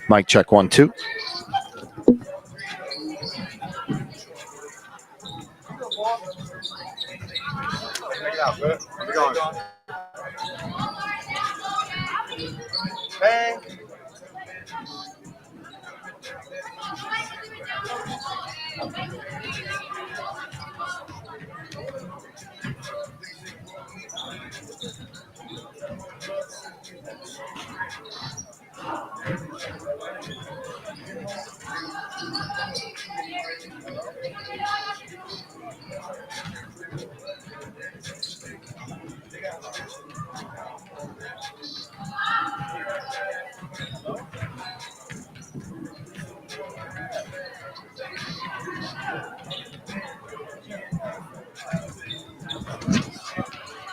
Mic check 1 2. Bang.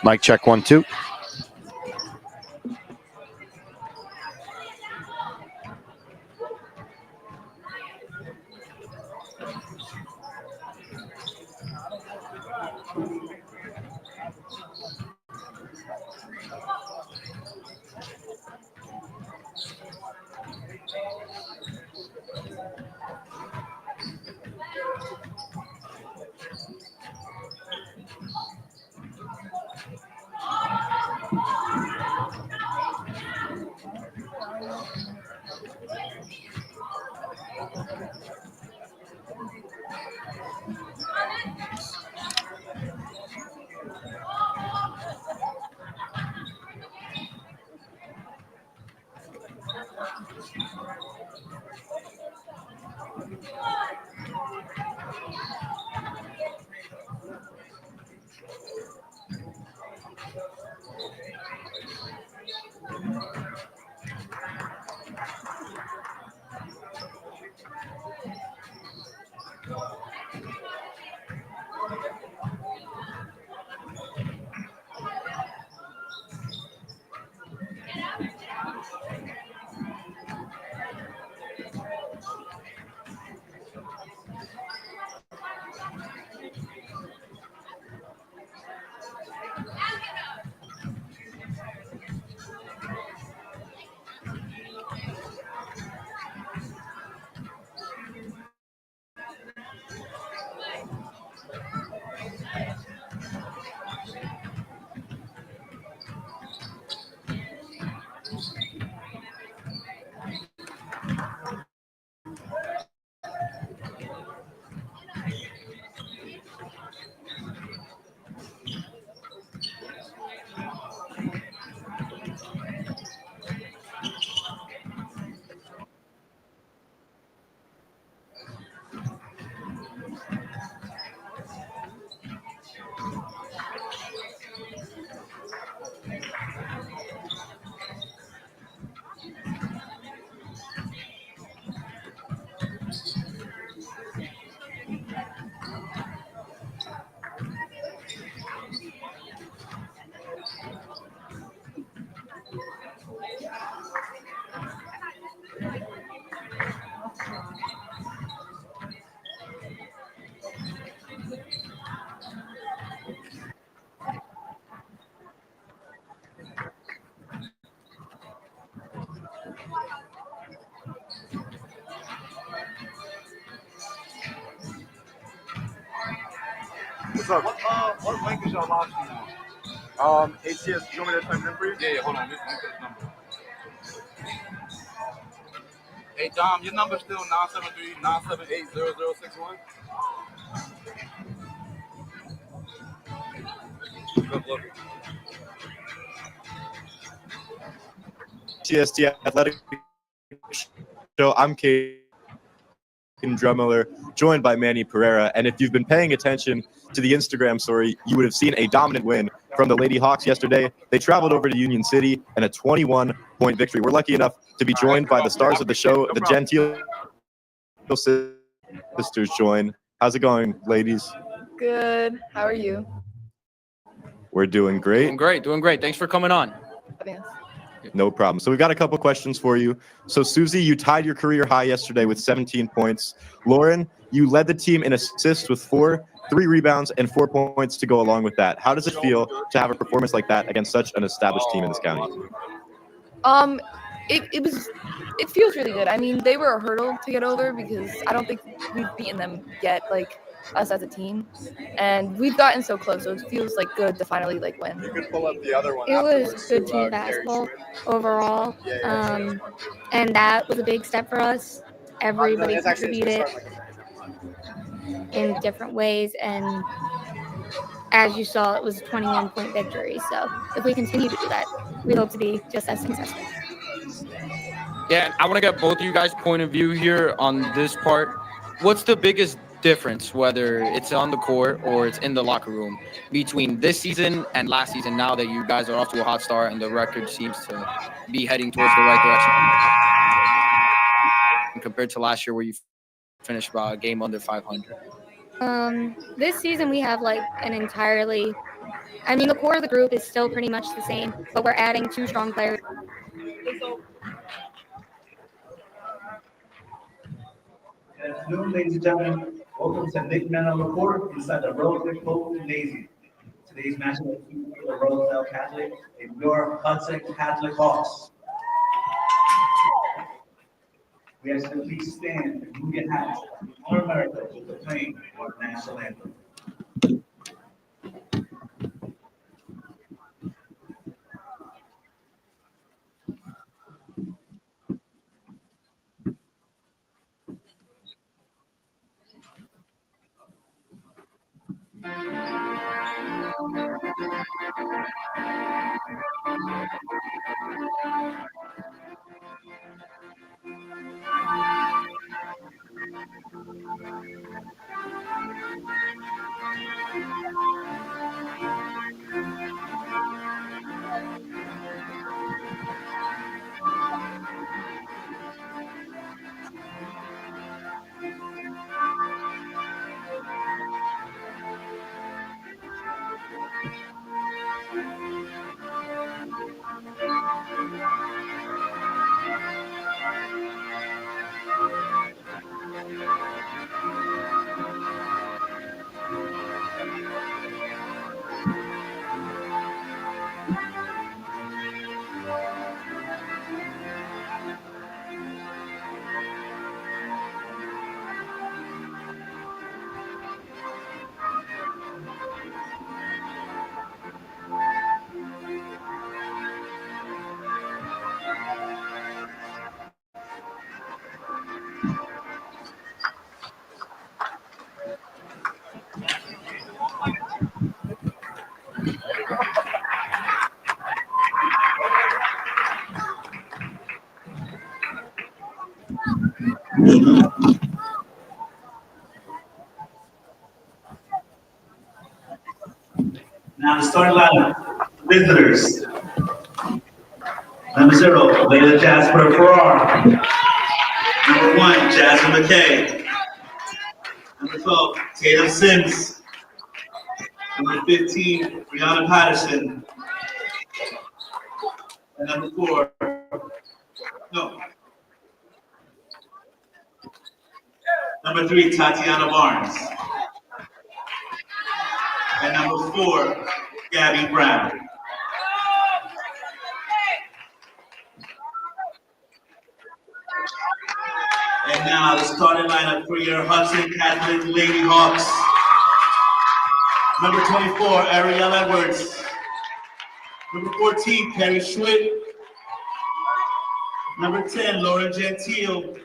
Mic check 1 2. What's up? What link is y'all live streaming on? ACS, you want me to type it in for you? Yeah, hold on. Let me put this number. Hey, Dom, your number's still 973-978-0061? Good look. CST Athletic Show. I'm Caden Drummiller, joined by Manny Pereira. And if you've been paying attention to the Instagram story, you would have seen a dominant win from the Lady Hawks yesterday. They traveled over to Union City and a 21-point victory. We're lucky enough to be joined by the stars of the show, the Gentile sisters join. How's it going, ladies? Good. How are you? We're doing great. Doing great. Thanks for coming on. Thanks. No problem. So we've got a couple questions for you. So Susie, you tied your career high yesterday with 17 points. Lauren, you led the team in assists with 4, 3 rebounds, and 4 points to go along with that. How does it feel to have a performance like that against such an established team in this county? It feels really good. I mean, they were a hurdle to get over because I don't think we've beaten them yet, like us as a team, and we've gotten so close. So it feels like good to finally like win. You could pull up the other one. It was afterwards, good too, team Carrie basketball Schwinn. overall, Yeah. and that was a big step for us. Everybody It's actually contributed in different ways, and as you saw, it was a 21-point victory. So if we continue to do that, we hope to be just as successful. Yeah, I want to get both of you guys' point of view here on this part. What's the biggest difference, whether it's on the court or it's in the locker room, between this season and last season, now that you guys are off to a hot start and the record seems to be heading towards the right direction compared to last year where you finished about a game under 500? This season we have like an entirely, I mean, the core of the group is still pretty much the same, but we're adding 2 strong players. Good afternoon, ladies and gentlemen. Welcome to Nick Men on the Court inside the Roselle Cold Gymnasium. Today's matchup is between the Roselle Catholic and your Hudson Catholic Hawks. We ask you to please stand and move your hats. Honor America with the playing our national anthem. Now the starting lineup, visitors. Number 0, Layla Jasper Farrar. Number 1, Jasmine McKay. Number 12, Tatum Sims. Number 15, Brianna Patterson. And number 4, no. Number 3, Tatiana Barnes. And number 4, Gabby Brown. And now the starting lineup for your Hudson Catholic Lady Hawks. Number 24, Ariel Edwards. Number 14, Carrie Schwinn. Number 10, Lauren Gentile.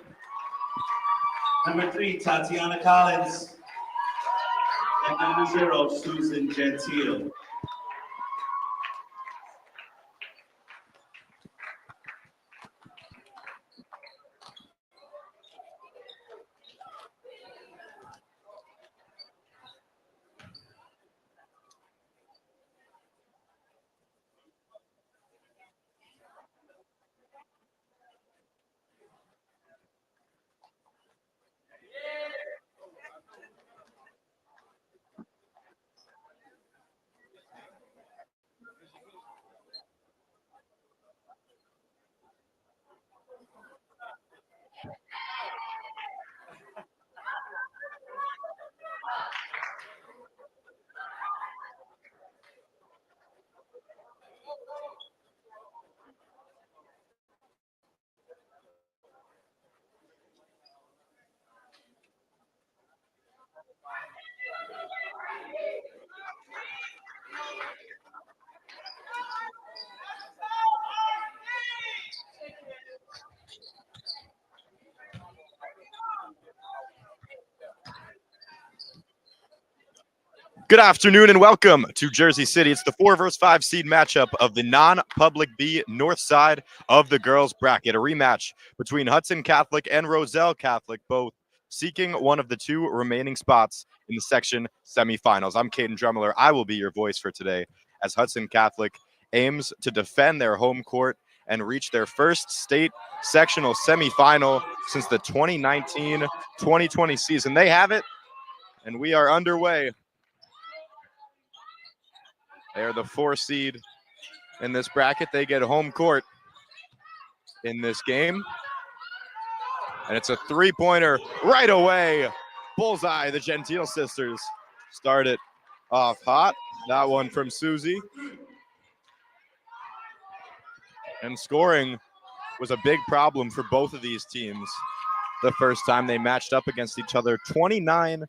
Number 3, Tatiana Collins. And number 0, Susan Gentile. Good afternoon and welcome to Jersey City. It's the 4 versus 5 seed matchup of the non-public B north side of the girls bracket. A rematch between Hudson Catholic and Roselle Catholic, both seeking one of the 2 remaining spots in the section semifinals. I'm Caden Drummeller. I will be your voice for today as Hudson Catholic aims to defend their home court and reach their first state sectional semifinal since the 2019-2020 season. They have it, and we are underway. They are the 4 seed in this bracket. They get home court in this game. And it's a 3-pointer right away. Bullseye, the Gentile sisters start it off hot. That one from Susie. And scoring was a big problem for both of these teams the first time they matched up against each other. 29-27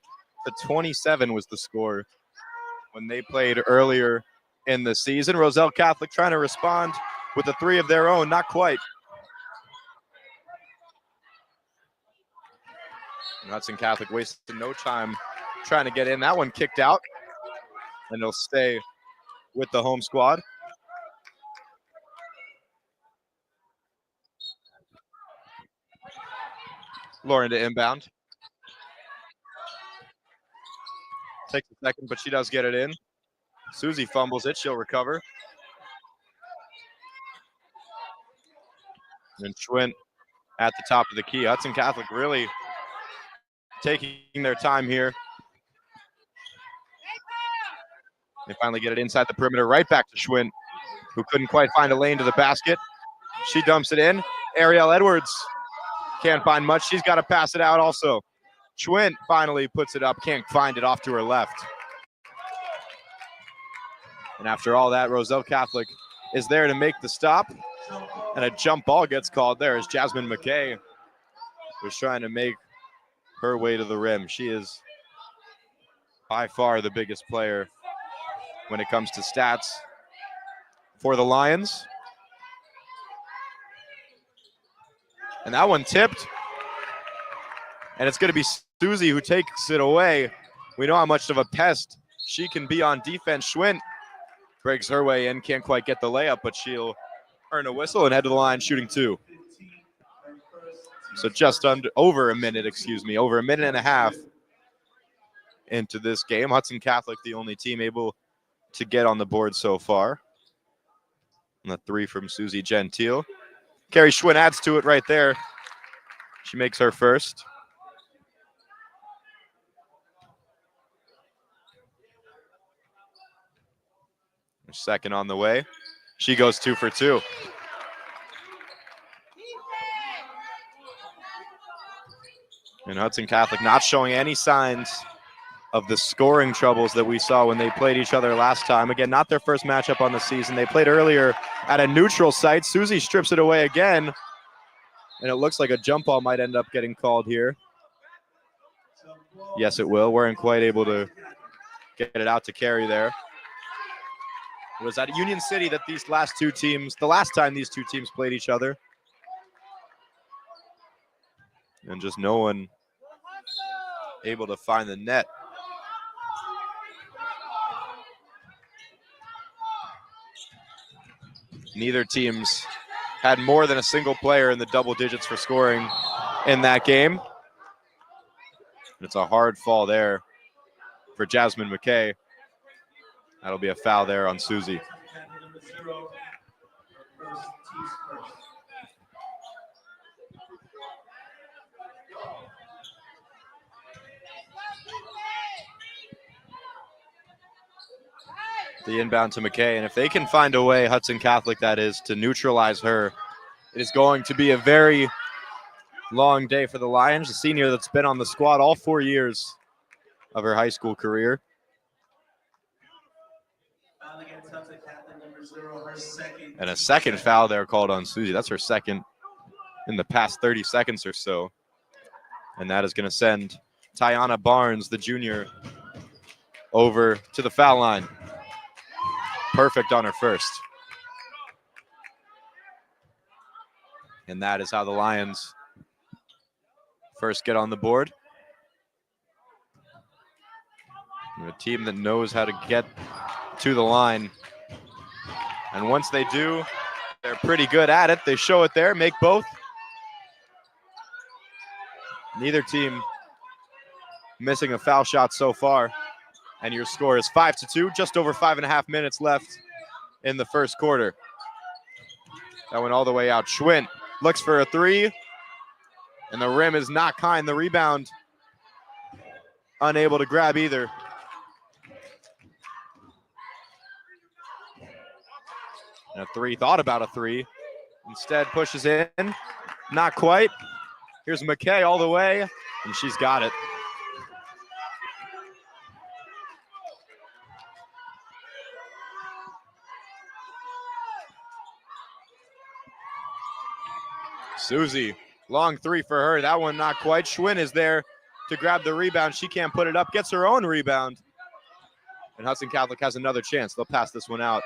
was the score when they played earlier in the season. Roselle Catholic trying to respond with a 3 of their own, not quite. And Hudson Catholic wasted no time trying to get in. That one kicked out, and it'll stay with the home squad. Lauren to inbound. Takes a second, but she does get it in. Susie fumbles it. She'll recover. And Schwint at the top of the key. Hudson Catholic really taking their time here. They finally get it inside the perimeter, right back to Schwint, who couldn't quite find a lane to the basket. She dumps it in. Ariel Edwards can't find much. She's got to pass it out also. Schwint finally puts it up, can't find it, off to her left. And after all that, Roselle Catholic is there to make the stop. And a jump ball gets called there as Jasmine McKay was trying to make her way to the rim. She is by far the biggest player when it comes to stats for the Lions. And that one tipped. And it's going to be Susie who takes it away. We know how much of a pest she can be on defense. Schwint breaks her way in, can't quite get the layup, but she'll earn a whistle and head to the line shooting 2. So just over a minute and a half into this game. Hudson Catholic, the only team able to get on the board so far. And the 3 from Susie Gentile. Carrie Schwinn adds to it right there. She makes her first. Her second on the way. She goes 2 for 2. And Hudson Catholic not showing any signs of the scoring troubles that we saw when they played each other last time. Again, not their first matchup on the season. They played earlier at a neutral site. Susie strips it away again. And it looks like a jump ball might end up getting called here. Yes, it will. Weren't quite able to get it out to Carrie there. It was at Union City that the last time these two teams played each other. And just no one able to find the net. Neither teams had more than a single player in the double digits for scoring in that game. It's a hard fall there for Jasmine McKay. That'll be a foul there on Susie. The inbound to McKay, and if they can find a way, Hudson Catholic that is, to neutralize her, it is going to be a very long day for the Lions, a senior that's been on the squad all 4 years of her high school career. And a second foul there called on Susie. That's her second in the past 30 seconds or so. And that is going to send Tiana Barnes, the junior, over to the foul line. Perfect on her first. And that is how the Lions first get on the board. A team that knows how to get to the line. And once they do, they're pretty good at it. They show it there, make both. Neither team missing a foul shot so far. And your score is 5-2, just over 5.5 minutes left in the first quarter. That went all the way out. Schwint looks for a three, and the rim is not kind. The rebound unable to grab either. And a three, thought about a three. Instead pushes in, not quite. Here's McKay all the way, and she's got it. Susie, long three for her. That one not quite. Schwinn is there to grab the rebound. She can't put it up, gets her own rebound. And Hudson Catholic has another chance. They'll pass this one out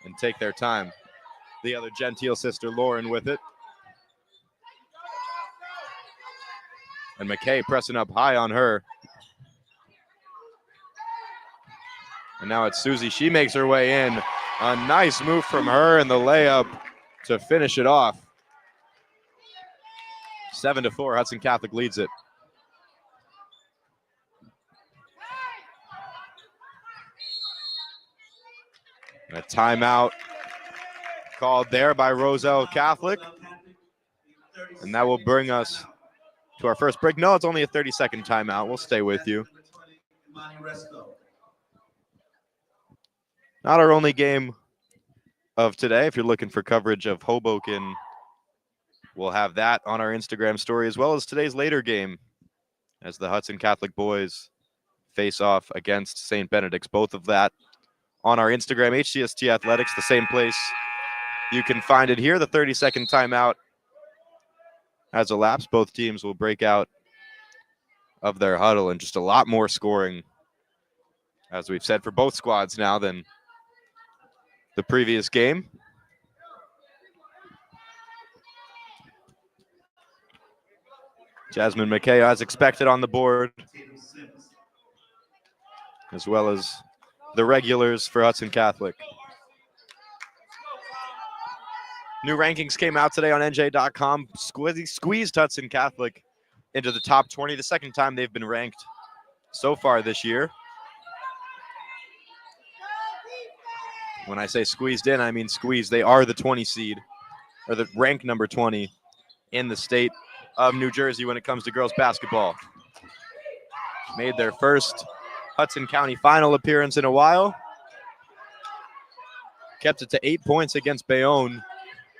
and take their time. The other Gentile sister, Lauren, with it. And McKay pressing up high on her. And now it's Susie. She makes her way in. A nice move from her and the layup to finish it off. 7-4, Hudson Catholic leads it. A timeout called there by Roselle Catholic. And that will bring us to our first break. No, it's only a 30-second timeout. We'll stay with you. Not our only game of today. If you're looking for coverage of Hoboken, we'll have that on our Instagram story, as well as today's later game as the Hudson Catholic boys face off against St. Benedict's. Both of that on our Instagram, HCST Athletics, the same place you can find it here. The 30-second timeout has elapsed. Both teams will break out of their huddle, and just a lot more scoring, as we've said, for both squads now than the previous game. Jasmine McKay, as expected, on the board, as well as the regulars for Hudson Catholic. New rankings came out today on NJ.com. Squeezed Hudson Catholic into the top 20, the second time they've been ranked so far this year. When I say squeezed in, I mean squeezed. They are the 20 seed, or the rank number 20 in the state of New Jersey when it comes to girls basketball. Made their first Hudson County final appearance in a while. Kept it to 8 points against Bayonne,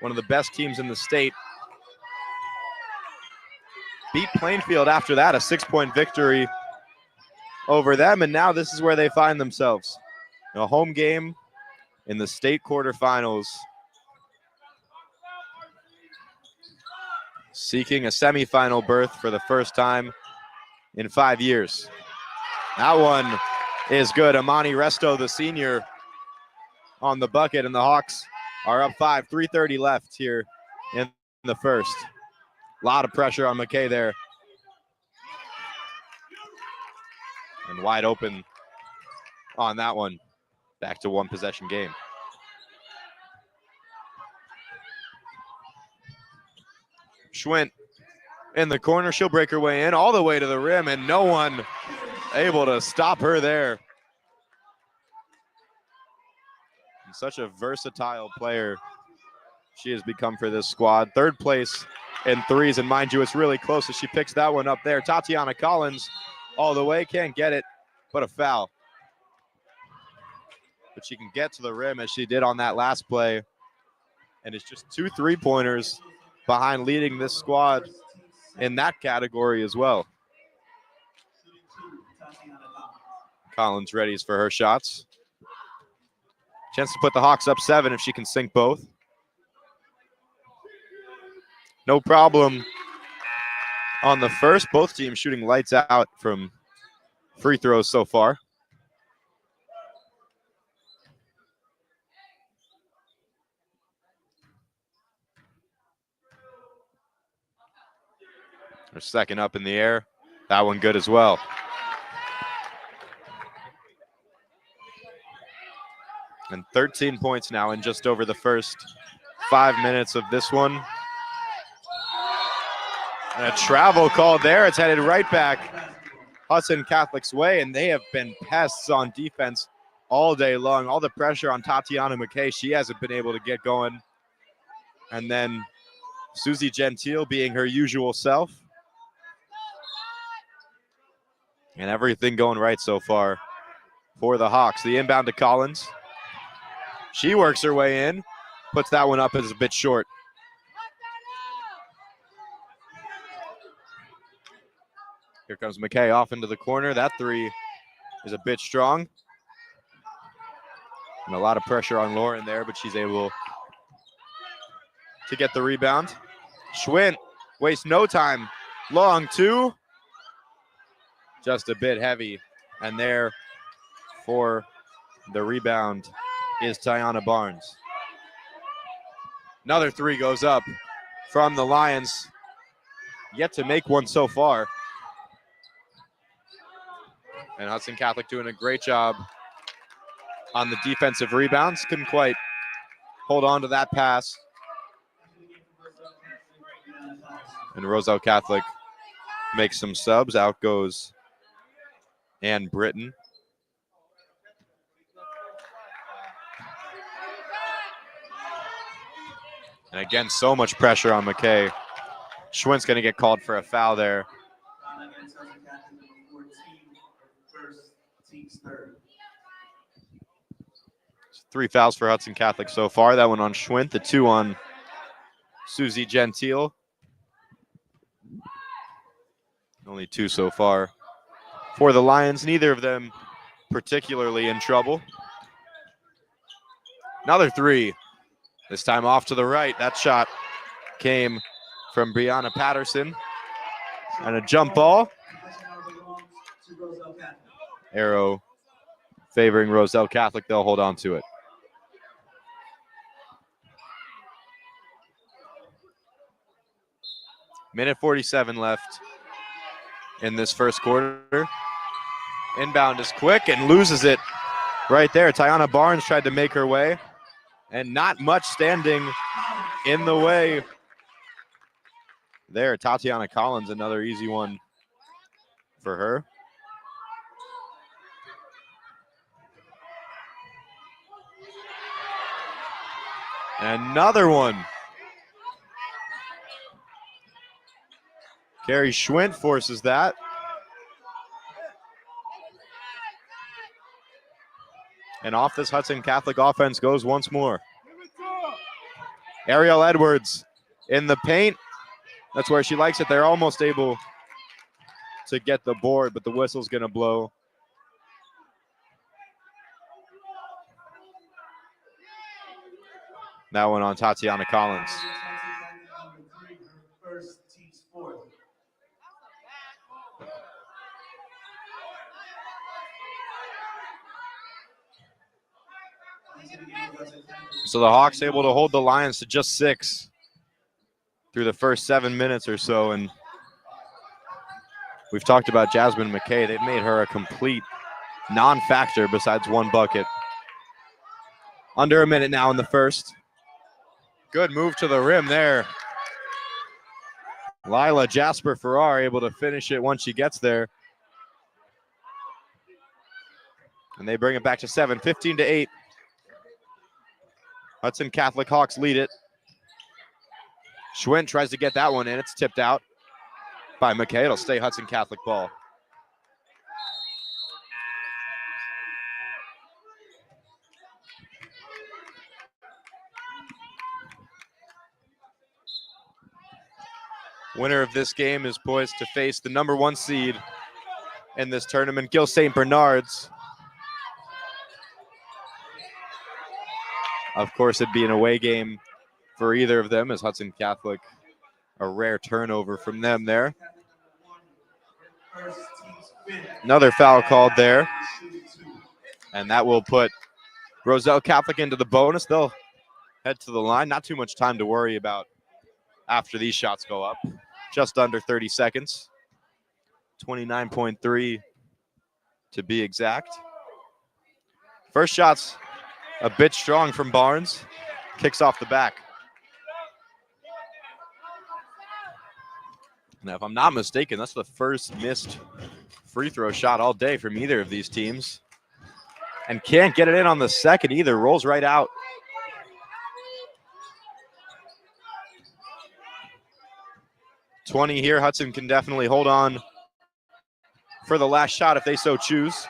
one of the best teams in the state. Beat Plainfield after that, a 6-point victory over them, and now this is where they find themselves. A home game in the state quarterfinals, seeking a semifinal berth for the first time in 5 years. That one is good. Amani Resto, the senior, on the bucket, and the Hawks are up 5, 3:30 left here in the first. A lot of pressure on McKay there. And wide open on that one. Back to one possession game. Schwint in the corner. She'll break her way in all the way to the rim, and no one able to stop her there. And such a versatile player she has become for this squad. Third place in threes, and mind you, it's really close as she picks that one up there. Tatiana Collins all the way, can't get it, but a foul. But she can get to the rim as she did on that last play. And it's just 2 3-pointers behind leading this squad in that category as well. Collins readies for her shots. Chance to put the Hawks up 7 if she can sink both. No problem on the first. Both teams shooting lights out from free throws so far. Her second up in the air. That one good as well. And 13 points now in just over the first 5 minutes of this one. And a travel call there. It's headed right back Hudson Catholic's way, and they have been pests on defense all day long. All the pressure on Tatiana McKay. She hasn't been able to get going. And then Susie Gentile being her usual self. And everything going right so far for the Hawks. The inbound to Collins. She works her way in, puts that one up as a bit short. Here comes McKay off into the corner. That three is a bit strong. And a lot of pressure on Lauren there, but she's able to get the rebound. Schwint wastes no time. Long two. Just a bit heavy. And there for the rebound is Tiana Barnes. Another three goes up from the Lions. Yet to make one so far. And Hudson Catholic doing a great job on the defensive rebounds. Couldn't quite hold on to that pass. And Roselle Catholic makes some subs. Out goes Ann Britton. And again, so much pressure on McKay. Schwint's going to get called for a foul there. 3 fouls for Hudson Catholic so far. That one on Schwint, the 2 on Susie Gentile. Only 2 so far for the Lions. Neither of them particularly in trouble. Another 3. This time off to the right. That shot came from Brianna Patterson. And a jump ball. Arrow favoring Roselle Catholic. They'll hold on to it. Minute 47 left in this first quarter. Inbound is quick and loses it right there. Tiana Barnes tried to make her way, and not much standing in the way there. Tatiana Collins, another easy one for her. Another one. Carrie Schwint forces that. And off this Hudson Catholic offense goes once more. Ariel Edwards in the paint. That's where she likes it. They're almost able to get the board, but the whistle's going to blow. That one on Tatiana Collins. So the Hawks able to hold the Lions to just 6 through the first 7 minutes or so. And we've talked about Jasmine McKay. They've made her a complete non-factor besides 1 bucket. Under a minute now in the first. Good move to the rim there. Lila Jasper Farrar able to finish it once she gets there. And they bring it back to 7, 15-8. Hudson Catholic Hawks lead it. Schwint tries to get that one in. It's tipped out by McKay. It'll stay Hudson Catholic ball. Winner of this game is poised to face the number 1 seed in this tournament, Gil St. Bernard's. Of course, it'd be an away game for either of them, as Hudson Catholic, a rare turnover from them there. Another foul called there. And that will put Roselle Catholic into the bonus. They'll head to the line. Not too much time to worry about after these shots go up. Just under 30 seconds. 29.3 to be exact. First shots A bit strong from Barnes. Kicks off the back. Now, if I'm not mistaken, that's the first missed free throw shot all day from either of these teams. And can't get it in on the second either. Rolls right out. .20 here. Hudson can definitely hold on for the last shot if they so choose.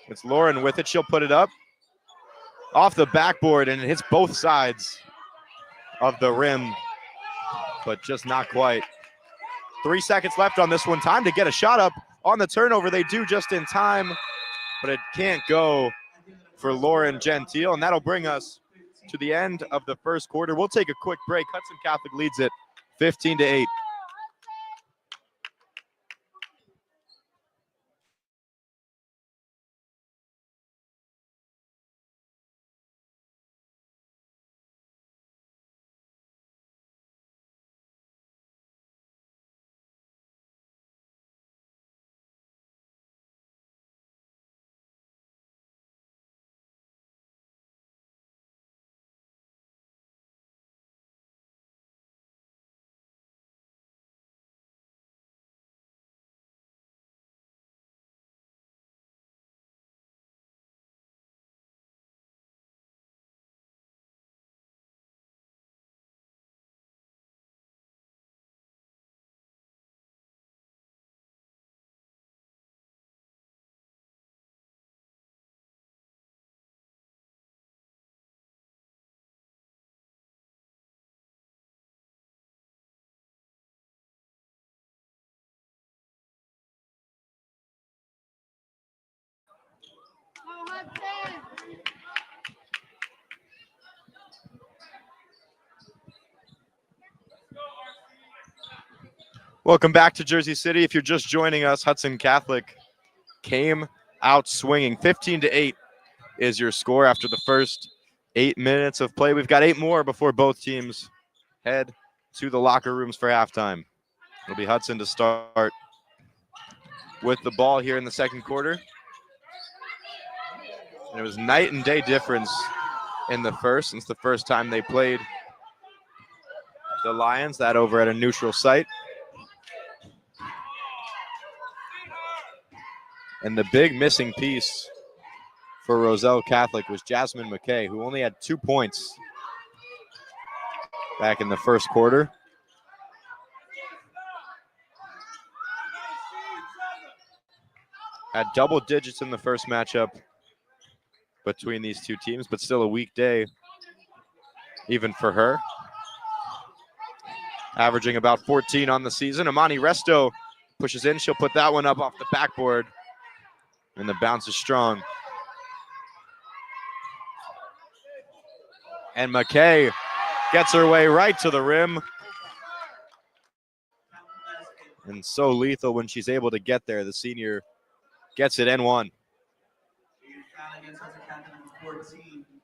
It's Lauren with it. She'll put it up off the backboard, and it hits both sides of the rim, but just not quite. 3 seconds left on this one. Time to get a shot up on the turnover. They do just in time, but it can't go for Lauren Gentile, and that'll bring us to the end of the first quarter. We'll take a quick break. Hudson Catholic leads it 15-8. Welcome back to Jersey City. If you're just joining us, Hudson Catholic came out swinging. 15-8 is your score after the first 8 minutes of play. We've got 8 more before both teams head to the locker rooms for halftime. It'll be Hudson to start with the ball here in the second quarter. And it was night and day difference in the first, since the first time they played the Lions, that over at a neutral site. And the big missing piece for Roselle Catholic was Jasmine McKay, who only had 2 points back in the first quarter. Had double digits in the first matchup between these two teams, but still a weak day even for her. Averaging about 14 on the season. Amani Resto pushes in. She'll put that one up off the backboard. And the bounce is strong. And McKay gets her way right to the rim. And so lethal when she's able to get there. The senior gets it N1.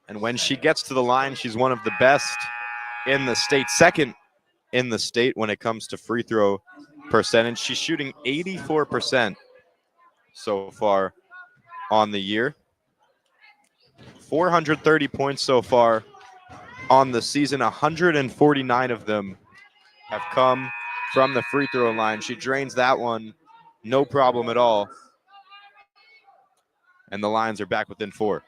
And when she gets to the line, she's one of the best in the state, second in the state when it comes to free throw percentage. She's shooting 84% so far on the year. 430 points so far on the season. 149 of them have come from the free throw line. She drains that one, no problem at all. And the Lions are back within 4.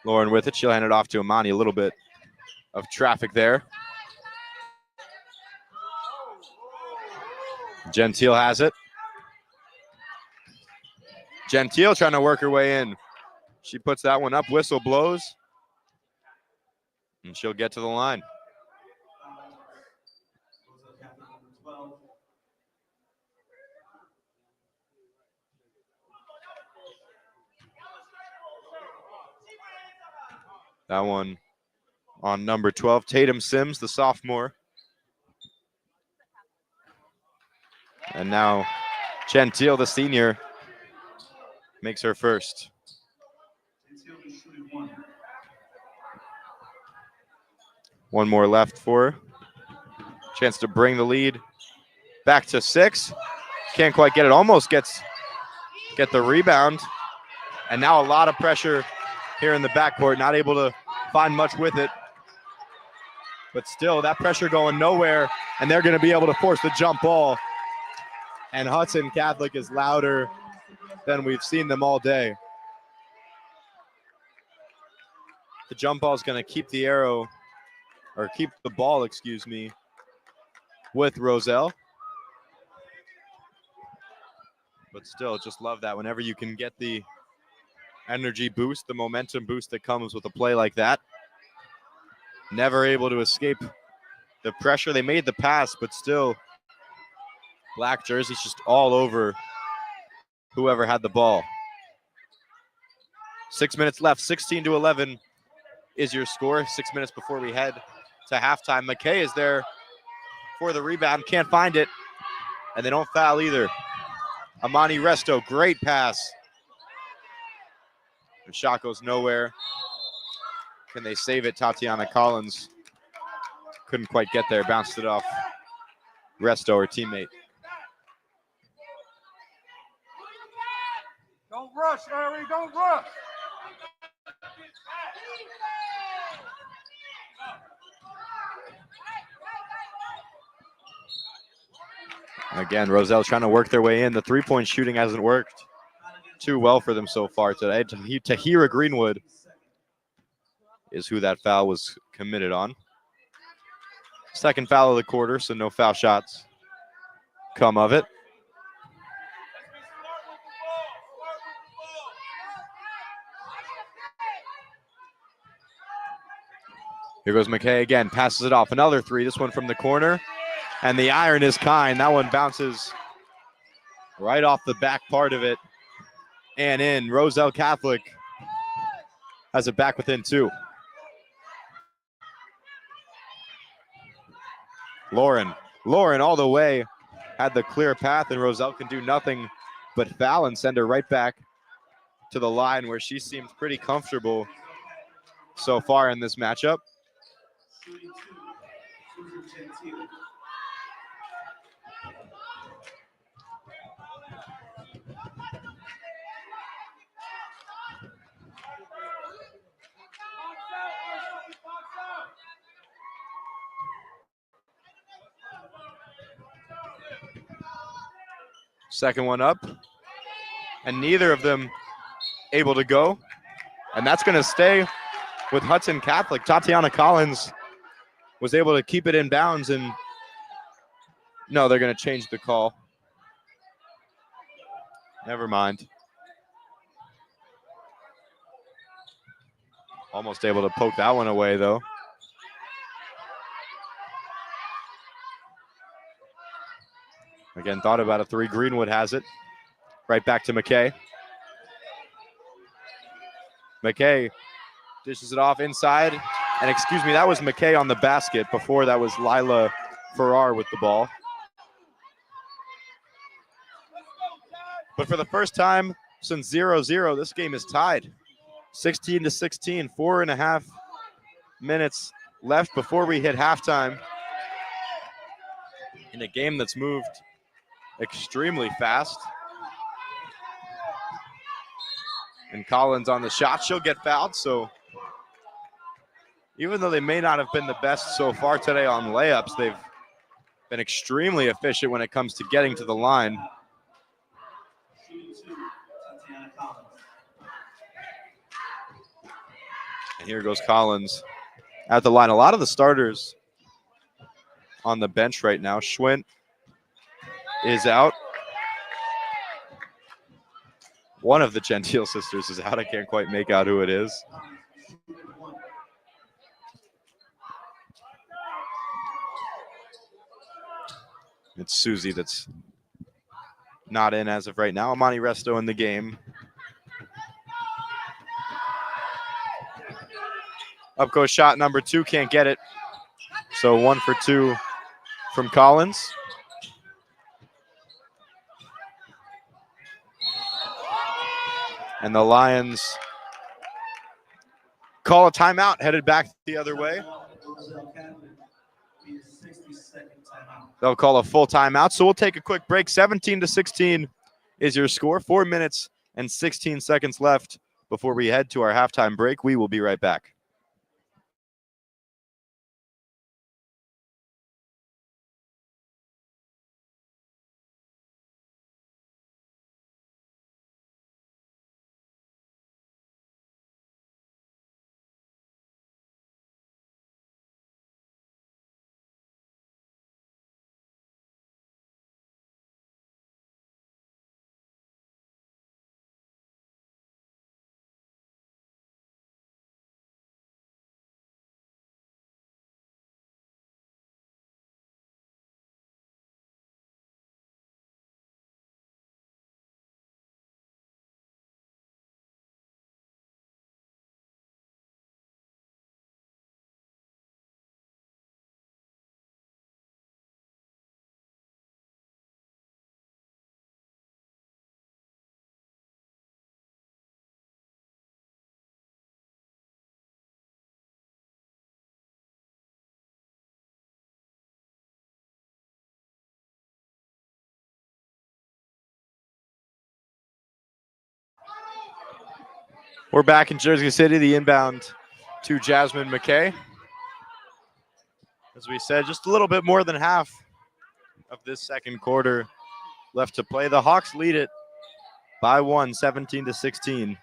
Lauren with it. She'll hand it off to Amani. A little bit of traffic there. Gentile has it. Gentile trying to work her way in. She puts that one up. Whistle blows. And she'll get to the line. That one on number 12, Tatum Sims, the sophomore. And now Gentile, the senior, makes her first. One more left for her. Chance to bring the lead back to 6. Can't quite get it. Almost get the rebound. And now a lot of pressure here in the backcourt. Not able to find much with it. But still, that pressure going nowhere. And they're going to be able to force the jump ball. And Hudson Catholic is louder than we've seen them all day. The jump ball is going to keep the arrow, or keep the ball, excuse me, with Roselle. But still, just love that whenever you can get the energy boost, the momentum boost that comes with a play like that. Never able to escape the pressure. They made the pass, but still, black jerseys just all over whoever had the ball. 6 minutes left, 16-11 is your score. 6 minutes before we head to halftime. McKay is there for the rebound, can't find it, and they don't foul either. Amani Resto, great pass. The shot goes nowhere. Can they save it? Tatiana Collins couldn't quite get there, bounced it off Resto, her teammate. Don't rush, Larry, don't rush. Again, Roselle's trying to work their way in. The three-point shooting hasn't worked too well for them so far today. Tahira Greenwood is who that foul was committed on. Second foul of the quarter, so no foul shots come of it. Here goes McKay again, passes it off. Another three, this one from the corner. And the iron is kind. That one bounces right off the back part of it and in. Roselle Catholic has it back within 2. Lauren all the way had the clear path, and Roselle can do nothing but foul and send her right back to the line where she seems pretty comfortable so far in this matchup. Second one up, and neither of them able to go. And that's going to stay with Hudson Catholic. Tatiana Collins was able to keep it in bounds, and no, they're going to change the call. Never mind. Almost able to poke that one away, though. Again, thought about a 3. Greenwood has it. Right back to McKay. McKay dishes it off inside. And excuse me, that was McKay on the basket. Before that was Lila Farrar with the ball. But for the first time since 0-0, this game is tied. 16-16, 4.5 minutes left before we hit halftime. In a game that's moved extremely fast. And Collins on the shot, she'll get fouled. So even though they may not have been the best so far today on layups, they've been extremely efficient when it comes to getting to the line. And here goes Collins at the line. A lot of the starters on the bench right now. Schwint is out. One of the Gentile sisters is out. I can't quite make out who it is. It's Susie that's not in as of right now. Amani Resto in the game. Up goes shot number 2, can't get it. So 1 for 2 from Collins. And the Lions call a timeout, headed back the other way. They'll call a full timeout, so we'll take a quick break. 17-16 is your score. 4 minutes and 16 seconds left before we head to our halftime break. We will be right back. We're back in Jersey City, the inbound to Jasmine McKay. As we said, just a little bit more than half of this second quarter left to play. The Hawks lead it by 1, 17-16.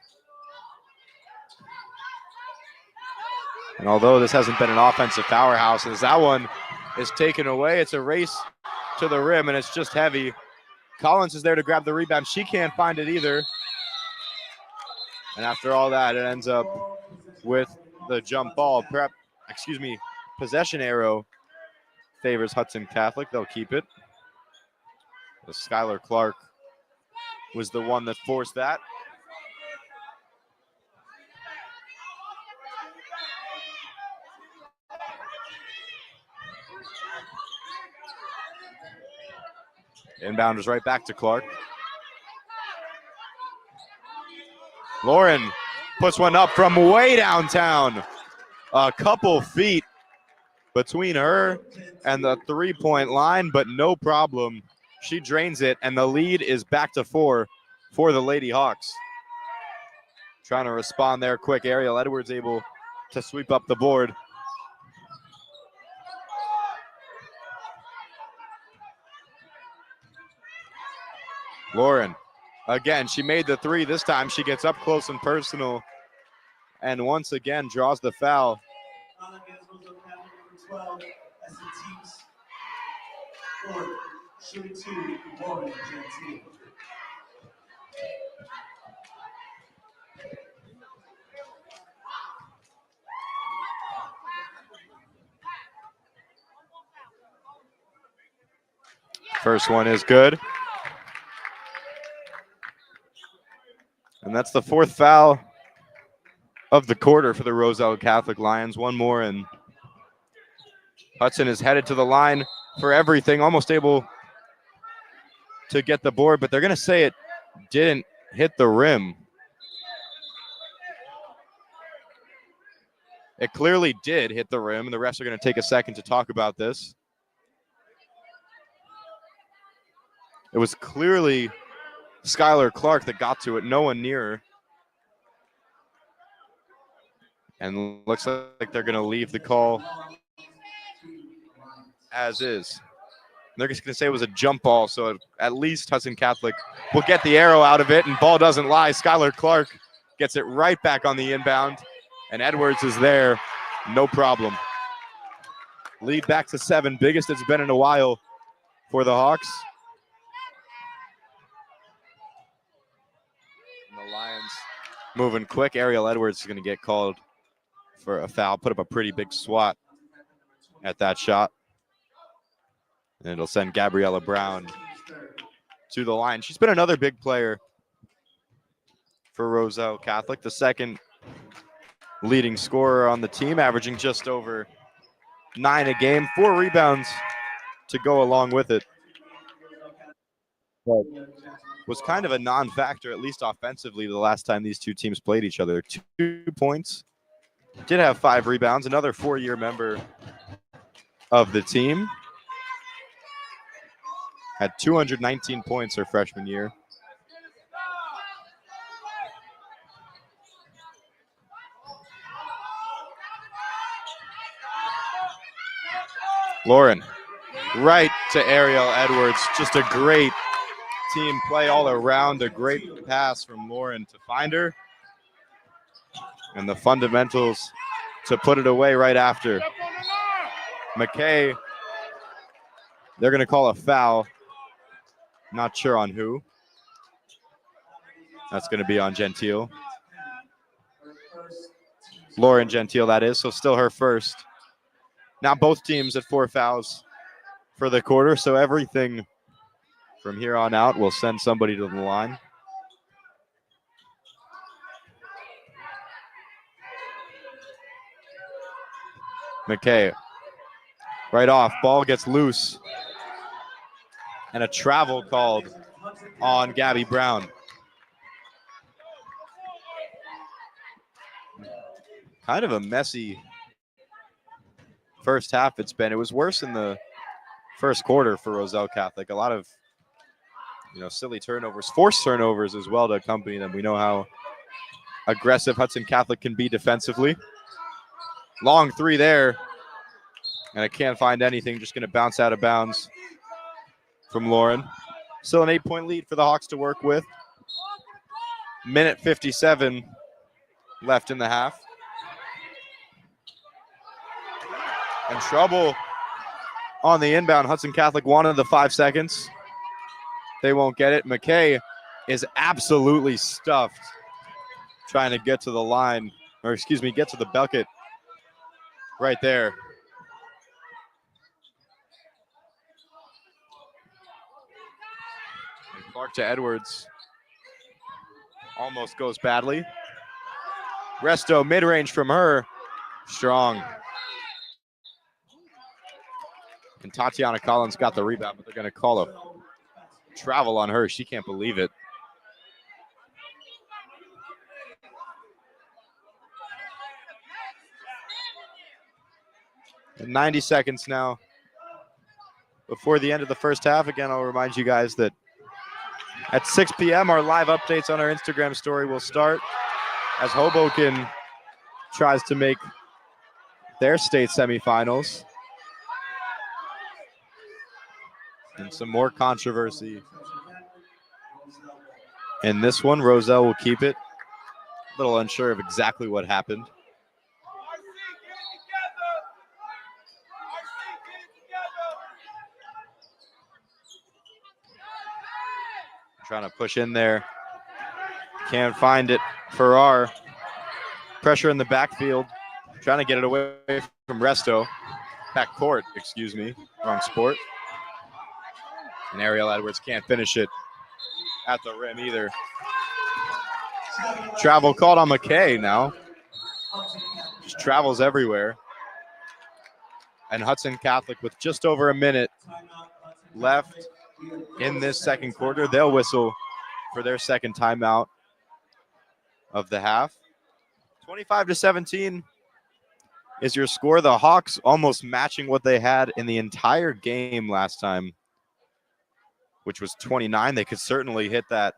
And although this hasn't been an offensive powerhouse, as that one is taken away, it's a race to the rim, and it's just heavy. Collins is there to grab the rebound. She can't find it either. And after all that, it ends up with the jump ball. Possession arrow favors Hudson Catholic. They'll keep it. Skylar Clark was the one that forced that. Inbound is right back to Clark. Lauren puts one up from way downtown. A couple feet between her and the three-point line, but no problem. She drains it, and the lead is back to 4 for the Lady Hawks. Trying to respond there quick. Ariel Edwards able to sweep up the board. Lauren, again, she made the three. This time she gets up close and personal and once again draws the foul. First one is good. And that's the fourth foul of the quarter for the Roselle Catholic Lions. One more, and Hudson is headed to the line for everything, almost able to get the board, but they're going to say it didn't hit the rim. It clearly did hit the rim, and the refs are going to take a second to talk about this. It was clearly Skylar Clark that got to it, no one near her. And looks like they're going to leave the call as is. They're just going to say it was a jump ball, so at least Hudson Catholic will get the arrow out of it, and ball doesn't lie. Skylar Clark gets it right back on the inbound, and Edwards is there, no problem. Lead back to 7, biggest it's been in a while for the Hawks. And the Lions moving quick. Ariel Edwards is going to get called for a foul, put up a pretty big swat at that shot. And it'll send Gabriella Brown to the line. She's been another big player for Roselle Catholic, the second leading scorer on the team, averaging just over 9 a game, 4 rebounds to go along with it. But was kind of a non-factor, at least offensively, the last time these two teams played each other. 2 points. Did have 5 rebounds. Another 4-year member of the team. Had 219 points her freshman year. Lauren, right to Ariel Edwards. Just a great team play all around. A great pass from Lauren to find her. And the fundamentals to put it away right after. McKay, they're going to call a foul. Not sure on who. That's going to be on Gentile. Lauren Gentile, that is. So still her first. Now both teams at 4 fouls for the quarter. So everything from here on out will send somebody to the line. McKay, right off. Ball gets loose. And a travel called on Gabby Brown. Kind of a messy first half it's been. It was worse in the first quarter for Roselle Catholic. A lot of, silly turnovers, forced turnovers as well to accompany them. We know how aggressive Hudson Catholic can be defensively. Long 3 there. And I can't find anything. Just going to bounce out of bounds from Lauren. Still an 8-point lead for the Hawks to work with. Minute 57 left in the half. And trouble on the inbound. Hudson Catholic wanted the 5 seconds. They won't get it. McKay is absolutely stuffed trying to get to the line, get to the bucket right there. And Clark to Edwards. Almost goes badly. Resto mid-range from her. Strong. And Tatiana Collins got the rebound, but they're going to call a travel on her. She can't believe it. And 90 seconds now before the end of the first half. Again, I'll remind you guys that at 6 p.m., our live updates on our Instagram story will start as Hoboken tries to make their state semifinals. And some more controversy in this one. Roselle will keep it. A little unsure of exactly what happened. Trying to push in there. Can't find it. Farrar. Pressure in the backfield. Trying to get it away from Resto. Backcourt, excuse me. Wrong sport. And Ariel Edwards can't finish it at the rim either. Travel called on McKay now. Just travels everywhere. And Hudson Catholic with just over a minute left in this second quarter. They'll whistle for their second timeout of the half. 25-17 is your score. The Hawks almost matching what they had in the entire game last time, which was 29. They could certainly hit that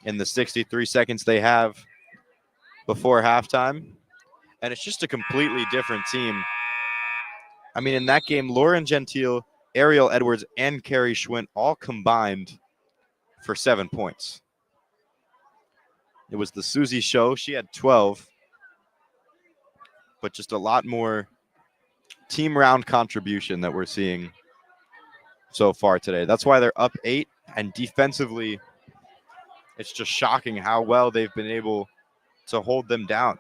in the 63 seconds they have before halftime. And it's just a completely different team. I mean, in that game, Lauren Gentile, Ariel Edwards, and Carrie Schwint all combined for 7 points. It was the Susie show. She had 12. But just a lot more team round contribution that we're seeing so far today. That's why they're up 8. And defensively, it's just shocking how well they've been able to hold them down.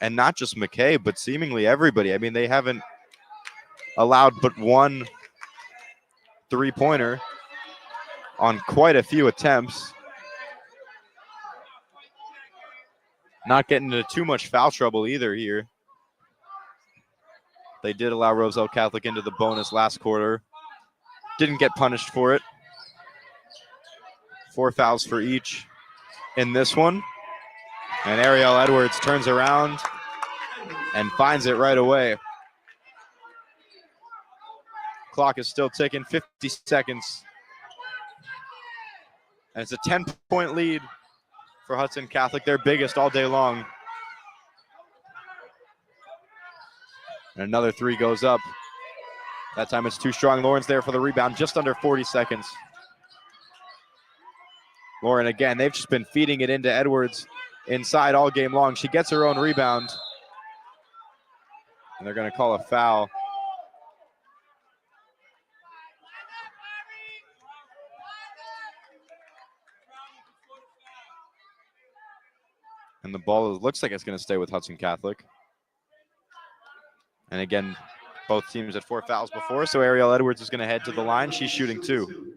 And not just McKay, but seemingly everybody. I mean, they haven't allowed but one three-pointer on quite a few attempts. Not getting into too much foul trouble either here. They did allow Roselle Catholic into the bonus last quarter. didn't get punished for it. 4 fouls for each in this one. And Ariel Edwards turns around and finds it right away. Clock is still ticking, 50 seconds. And it's a 10-point lead for Hudson Catholic, their biggest all day long. And another three goes up. That time it's too strong. Lauren's there for the rebound, just under 40 seconds. Lauren again, they've just been feeding it into Edwards inside all game long. She gets her own rebound. And they're going to call a foul. And the ball looks like it's going to stay with Hudson Catholic. And again, both teams had 4 fouls before, so Ariel Edwards is going to head to the line. She's shooting 2.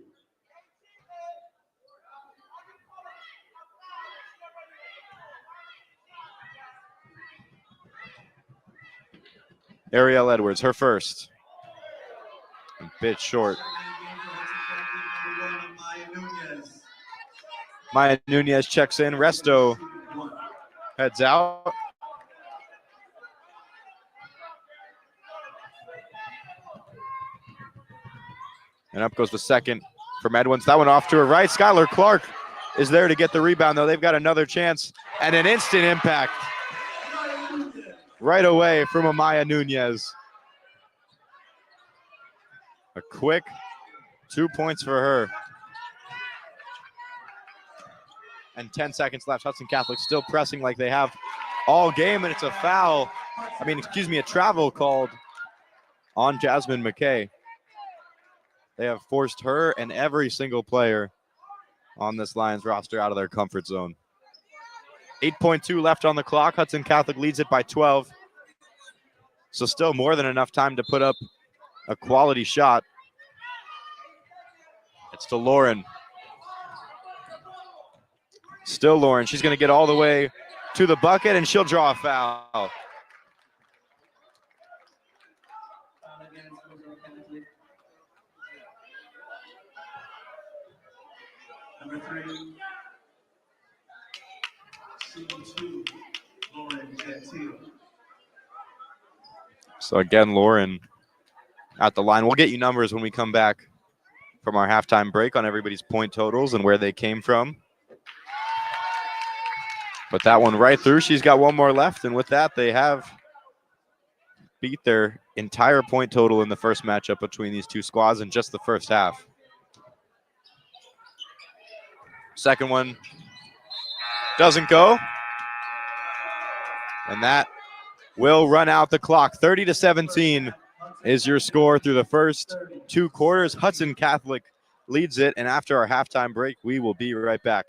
Ariel Edwards, her first. A bit short. Maya Nunez checks in. Resto heads out. And up goes the second from Edwards. That one off to her right. Skylar Clark is there to get the rebound, though. They've got another chance and an instant impact right away from Amaya Nunez. A quick 2 points for her. And 10 seconds left. Hudson Catholic still pressing like they have all game, and it's a foul. A travel called on Jasmine McKay. They have forced her and every single player on this Lions roster out of their comfort zone. 8.2 left on the clock. Hudson Catholic leads it by 12. So still more than enough time to put up a quality shot. It's to Lauren. Still Lauren. She's going to get all the way to the bucket, and she'll draw a foul. Number 3, C2, Lauren Gentile. So again, Lauren at the line. We'll get you numbers when we come back from our halftime break on everybody's point totals and where they came from. But that one right through. She's got one more left, and with that, they have beat their entire point total in the first matchup between these two squads in just the first half. Second one doesn't go. And that will run out the clock. 30-17 is your score through the first 2 quarters. Hudson Catholic leads it, and after our halftime break, we will be right back.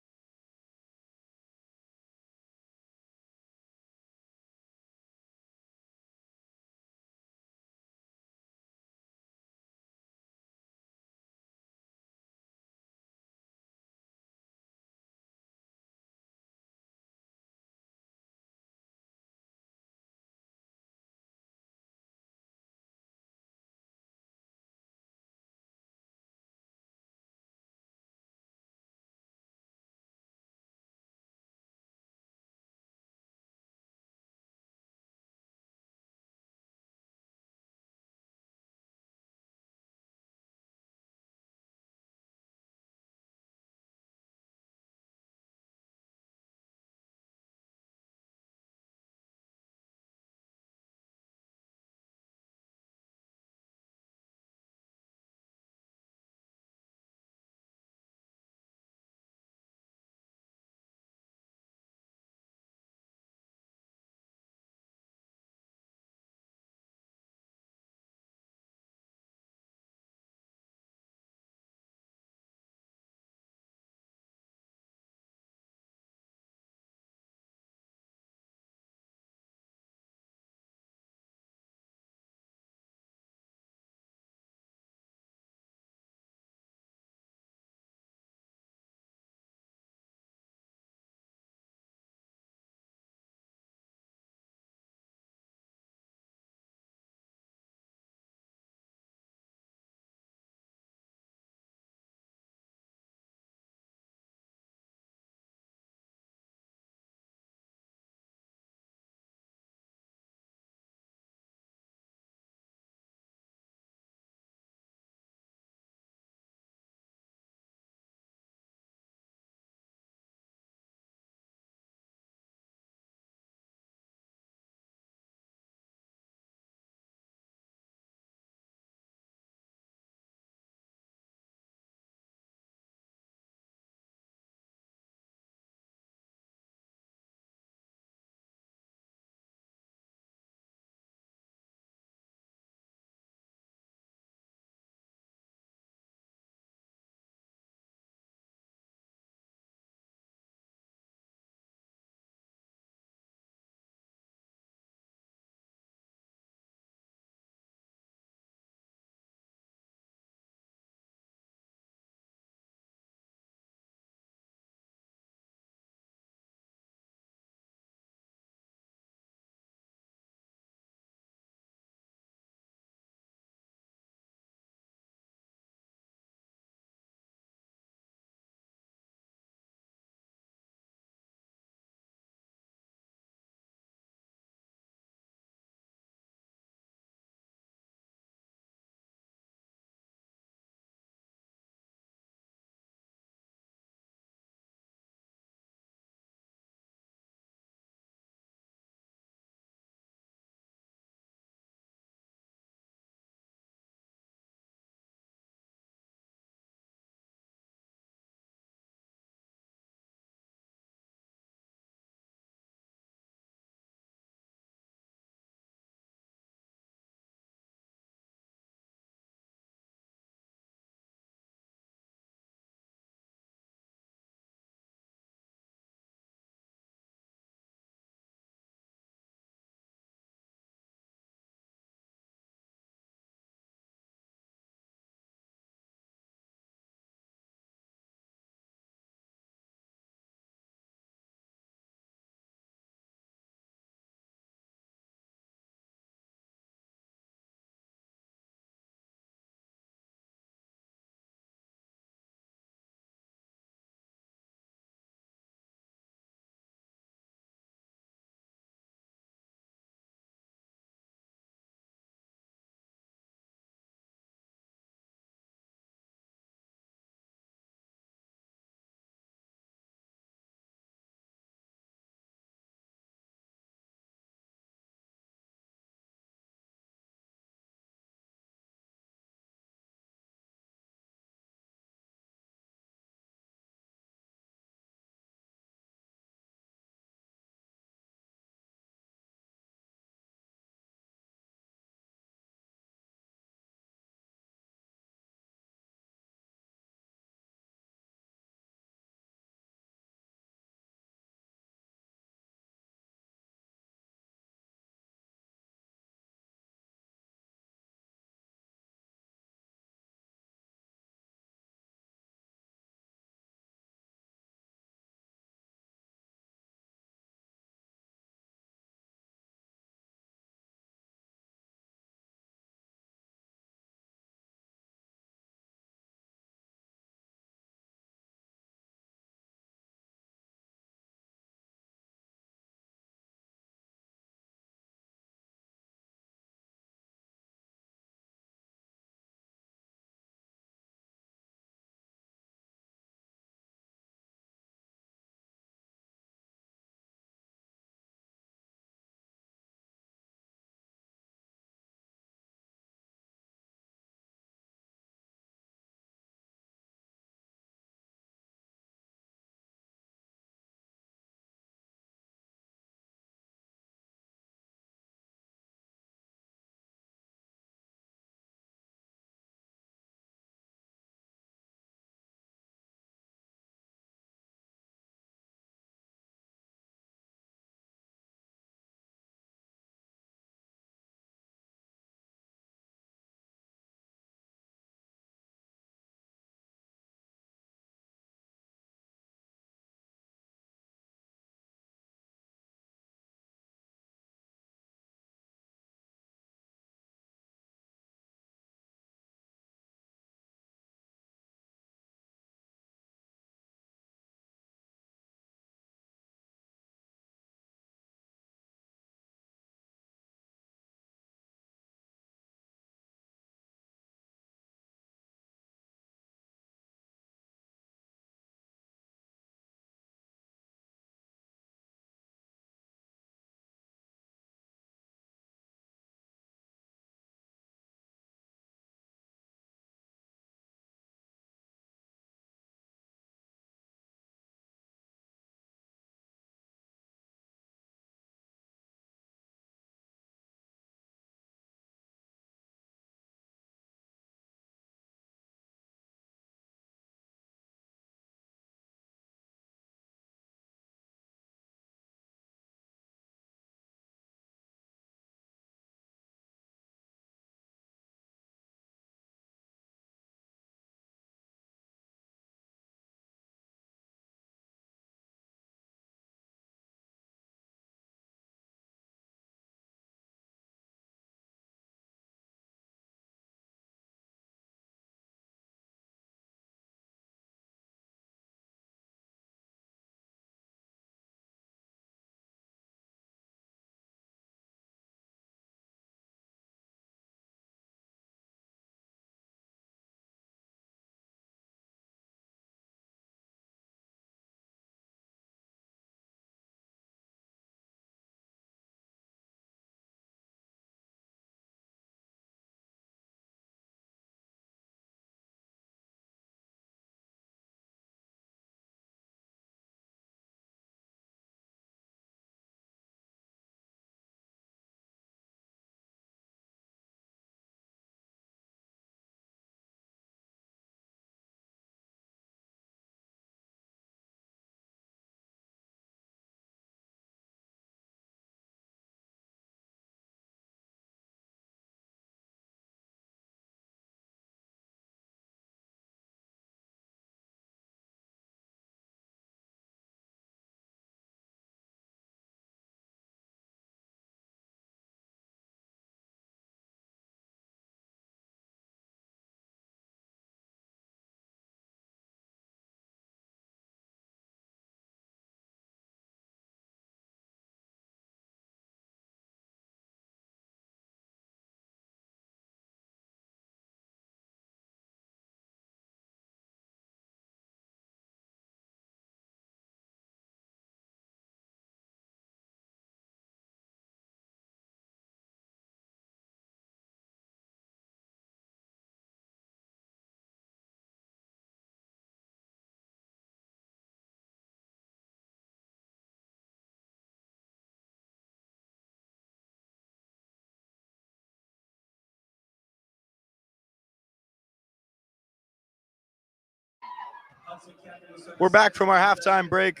We're back from our halftime break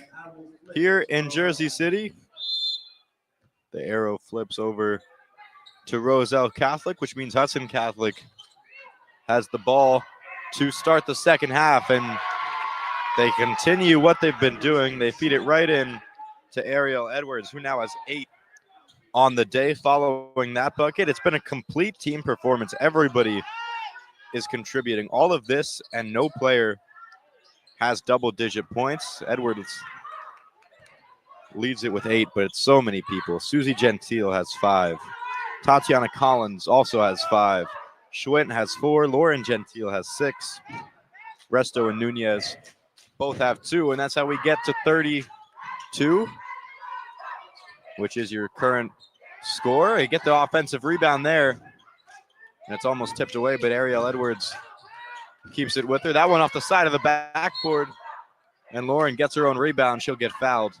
here in Jersey City. The arrow flips over to Roselle Catholic, which means Hudson Catholic has the ball to start the second half, and they continue what they've been doing. They feed it right in to Ariel Edwards, who now has 8 on the day following that bucket. It's been a complete team performance. Everybody is contributing. All of this, and no player has double-digit points. Edwards leads it with 8, but it's so many people. Susie Gentile has 5. Tatiana Collins also has 5. Schwint has 4. Lauren Gentile has 6. Resto and Nunez both have 2, and that's how we get to 32, which is your current score. You get the offensive rebound there, and it's almost tipped away, but Ariel Edwards keeps it with her. That one off the side of the backboard, and Lauren gets her own rebound. She'll get fouled.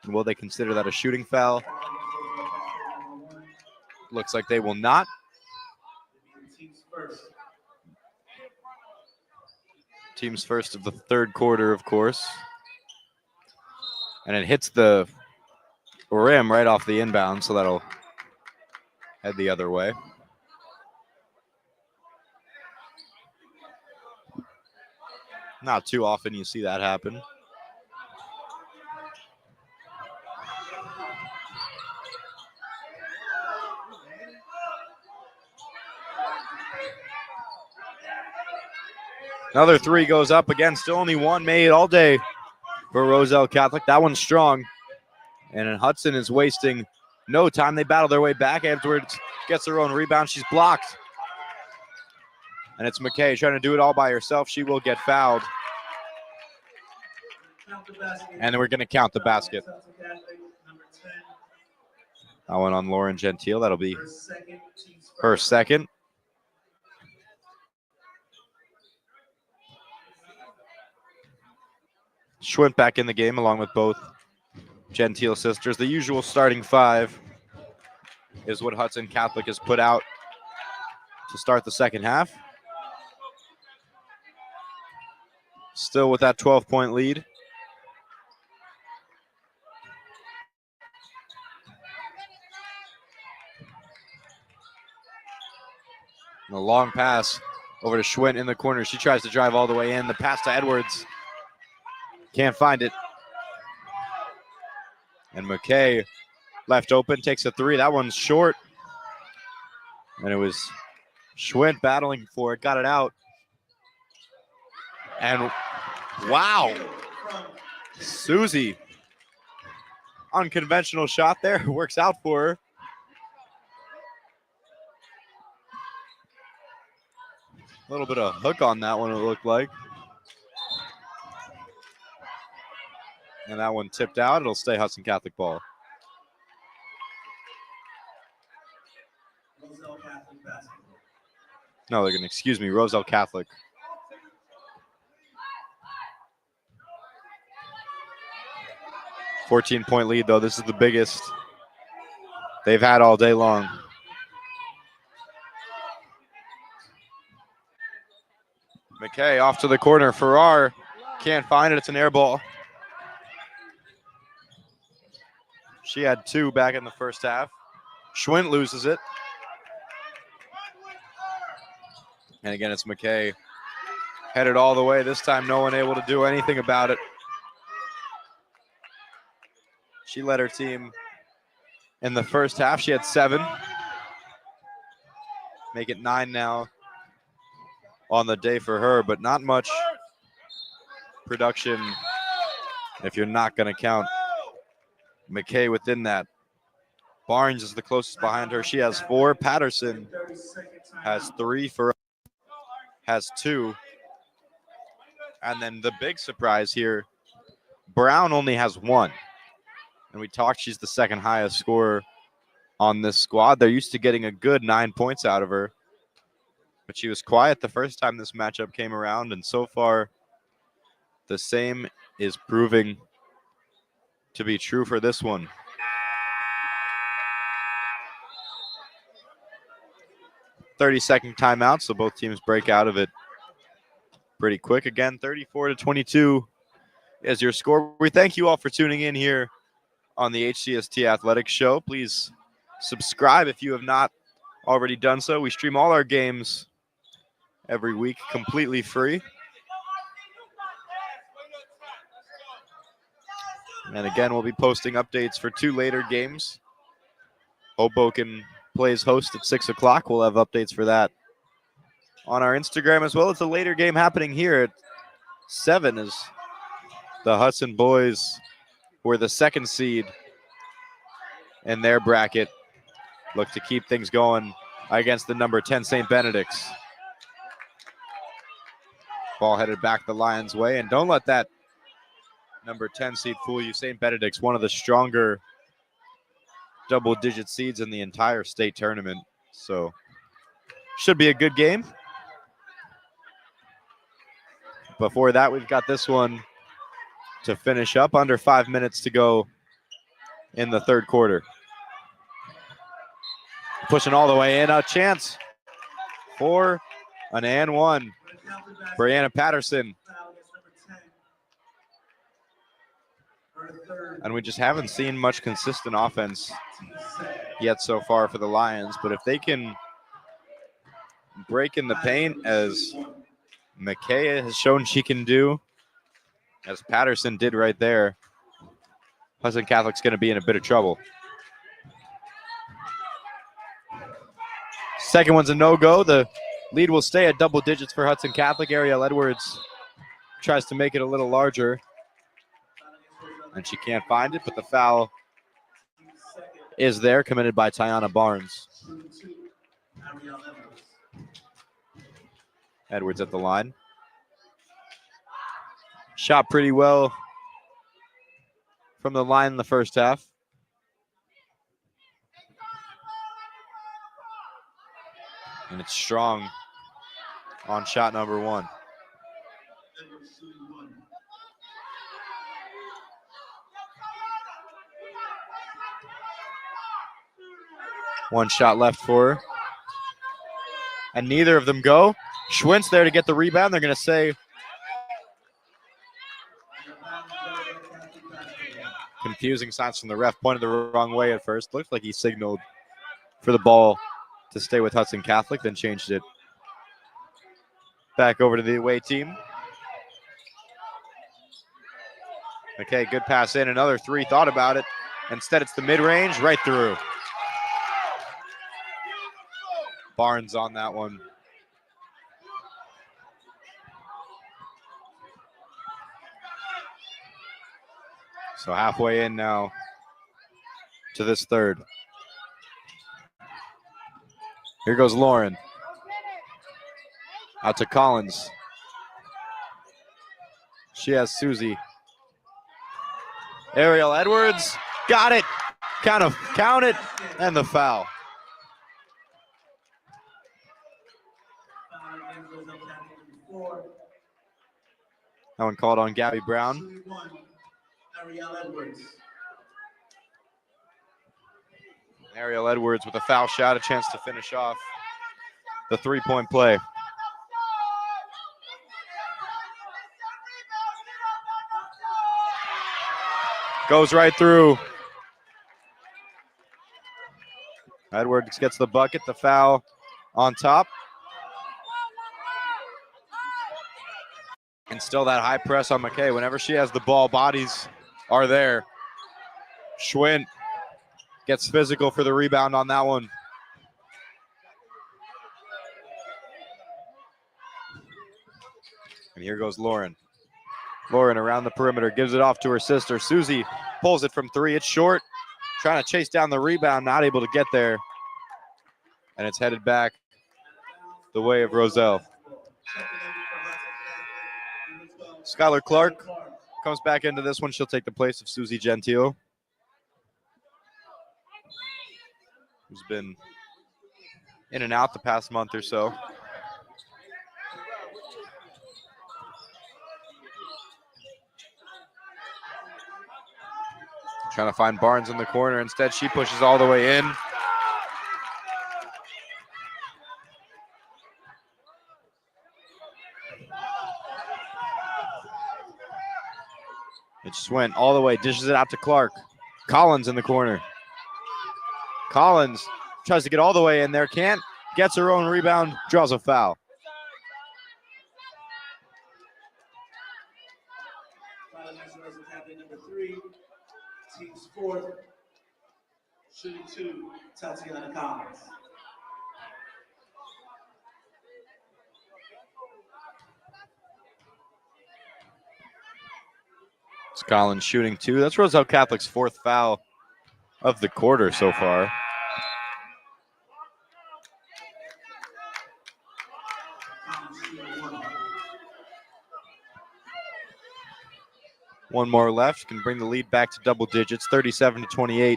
And will they consider that a shooting foul? Looks like they will not. Team's first of the third quarter, of course. And it hits the rim right off the inbound, so that'll head the other way. Not too often you see that happen. Another 3 goes up again. Still only 1 made all day for Roselle Catholic. That one's strong. And then Hudson is wasting no time. They battle their way back. Edwards gets her own rebound. She's blocked. And it's McKay trying to do it all by herself. She will get fouled. And then we're going to count the basket. That one on Lauren Gentile. That'll be her second. Schwint back in the game along with both Gentile sisters. The usual starting 5 is what Hudson Catholic has put out to start the second half. Still with that 12-point lead. And a long pass over to Schwint in the corner. She tries to drive all the way in. The pass to Edwards. Can't find it. And McKay left open, takes a 3. That one's short. And it was Schwint battling for it, got it out. And wow, Susie, unconventional shot there, works out for her. A little bit of hook on that one, it looked like. And that one tipped out. It'll stay Hudson Catholic ball. No, they're going to, excuse me, Roselle Catholic. $14-point lead, though. This is the biggest they've had all day long. McKay off to the corner. Farrar can't find it. It's an air ball. She had 2 back in the first half. Schwint loses it. And again, it's McKay headed all the way. This time, no one able to do anything about it. She led her team in the first half. She had 7. Make it 9 now on the day for her, but not much production if you're not going to count McKay within that. Barnes is the closest behind her. She has 4. Patterson has 3. Farrar has 2. And then the big surprise here, Brown only has 1. And we talked, she's the second highest scorer on this squad. They're used to getting a good 9 points out of her. But she was quiet the first time this matchup came around. And so far, the same is proving to be true for this one. .30-second timeout, so both teams break out of it pretty quick. Again, 34-22 is your score. We thank you all for tuning in here on the HCST Athletics Show. Please subscribe if you have not already done so. We stream all our games every week completely free. And again, we'll be posting updates for 2 later games. Hoboken plays host at 6 o'clock. We'll have updates for that on our Instagram as well. It's a later game happening here at 7 as the Hudson boys were the 2nd seed in their bracket. Look to keep things going against the number 10 St. Benedict's. Ball headed back the Lions' way, and don't let that number 10 seed fool you. St. Benedict's, one of the stronger double-digit seeds in the entire state tournament. So should be a good game. Before that, we've got this one to finish up. Under 5 minutes to go in the 3rd quarter. Pushing all the way in. A chance for an and 1. Brianna Patterson. And we just haven't seen much consistent offense yet so far for the Lions. But if they can break in the paint, as Micaiah has shown she can do, as Patterson did right there, Hudson Catholic's going to be in a bit of trouble. Second one's a no-go. The lead will stay at double digits for Hudson Catholic. Ariel Edwards tries to make it a little larger, and she can't find it, but the foul is there, committed by Tiana Barnes. Edwards at the line. Shot pretty well from the line in the first half. And it's strong on shot number 1. One shot left for her. And neither of them go. Schwintz there to get the rebound. They're going to say confusing signs from the ref. Pointed the wrong way at first. Looked like he signaled for the ball to stay with Hudson Catholic, then changed it back over to the away team. Okay, good pass in. Another 3. Thought about it. Instead, it's the mid-range, right through. Barnes on that one. So halfway in now to this 3rd. Here goes Lauren. Out to Collins. She has Susie. Ariel Edwards. Got it. Count it. And the foul. That one called on Gabby Brown. Ariel Edwards with a foul shot, a chance to finish off the 3-point play. Goes right through. Edwards gets the bucket, the foul on top. And still that high press on McKay. Whenever she has the ball, bodies are there. Schwint gets physical for the rebound on that one. And here goes Lauren. Lauren around the perimeter, gives it off to her sister. Susie pulls it from 3. It's short. Trying to chase down the rebound, not able to get there. And it's headed back the way of Roselle. Skylar Clark comes back into this one. She'll take the place of Susie Gentile, who's been in and out the past month or so. Trying to find Barnes in the corner. Instead, she pushes all the way in. It just went all the way, dishes it out to Clark. Collins in the corner. Collins tries to get all the way in there, can't. Gets her own rebound, draws a foul. Number 3, team's fourth, shooting 2, Tatiana Collins. It's Collins shooting 2. That's Roselle Catholic's 4th foul of the quarter so far. One more left, can bring the lead back to double digits. 37-28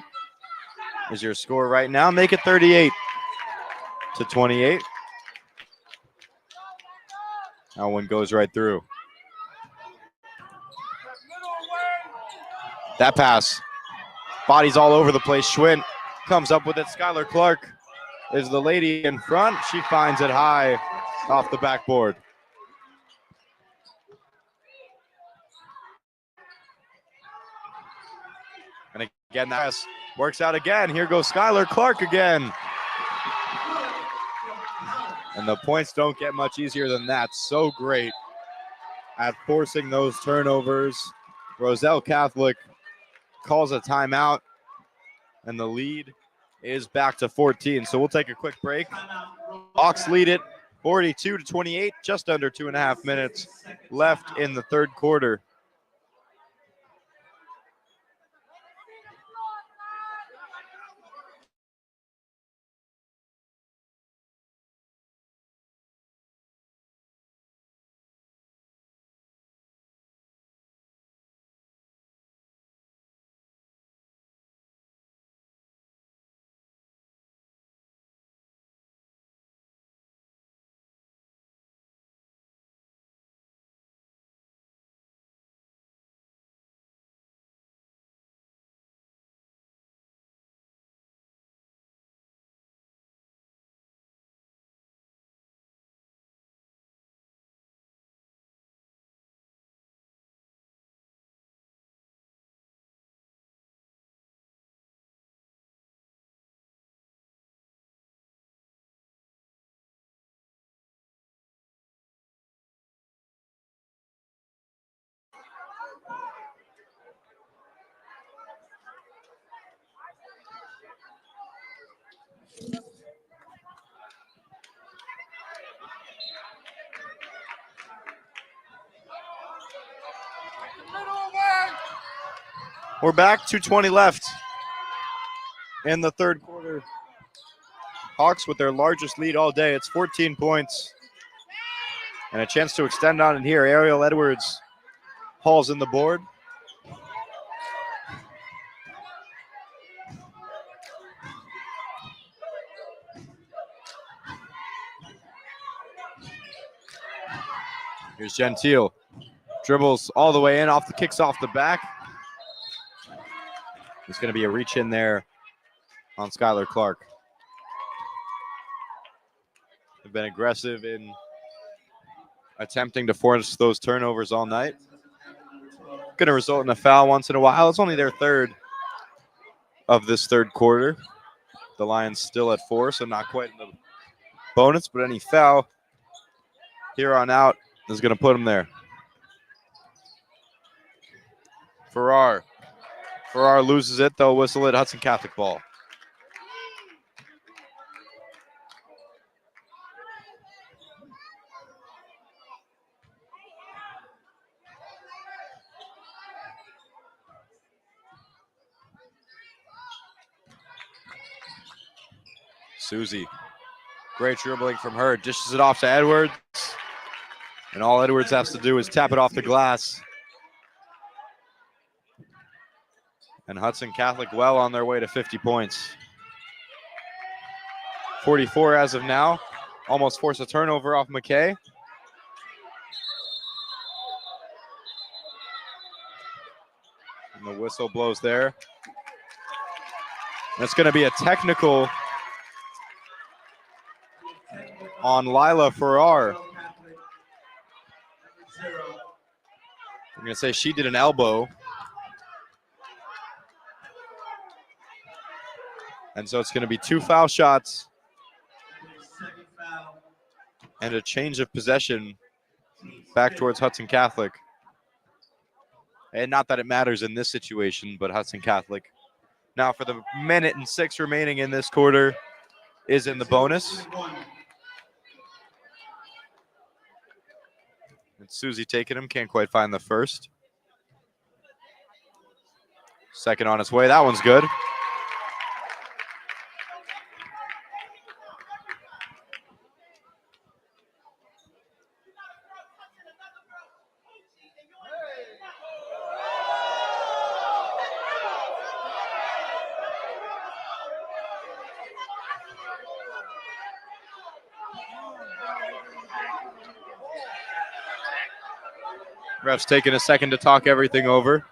is your score right now. Make it 38-28. That one goes right through. That pass, bodies all over the place. Schwinn comes up with it. Skylar Clark is the lady in front. She finds it high off the backboard. And again, that pass works out again. Here goes Skylar Clark again. And the points don't get much easier than that. So great at forcing those turnovers. Roselle Catholic calls a timeout, and the lead is back to 14. So we'll take a quick break. Hawks lead it 42-28, just under 2.5 minutes left in the third quarter. We're back, 2:20 left in the third quarter. Hawks with their largest lead all day. It's 14 points. And a chance to extend on it here. Ariel Edwards hauls in the board. Here's Gentile. Dribbles all the way in, kicks off the back. There's going to be a reach in there on Skylar Clark. They've been aggressive in attempting to force those turnovers all night. Going to result in a foul once in a while. It's only their third of this third quarter. The Lions still at 4, so not quite in the bonus, but any foul here on out is going to put them there. Farrar loses it. They'll whistle it. Hudson Catholic ball. Susie, great dribbling from her. Dishes it off to Edwards. And all Edwards has to do is tap it off the glass. And Hudson Catholic well on their way to 50 points. 44 as of now. Almost forced a turnover off McKay. And the whistle blows there. That's going to be a technical on Lila Farrar. I'm going to say she did an elbow. And so it's going to be 2 foul shots and a change of possession back towards Hudson Catholic. And not that it matters in this situation, but Hudson Catholic. Now for the minute and 6 remaining in this quarter is in the bonus. And Susie taking him, can't quite find the first. Second on its way, that one's good. Ref's taking a second to talk everything over.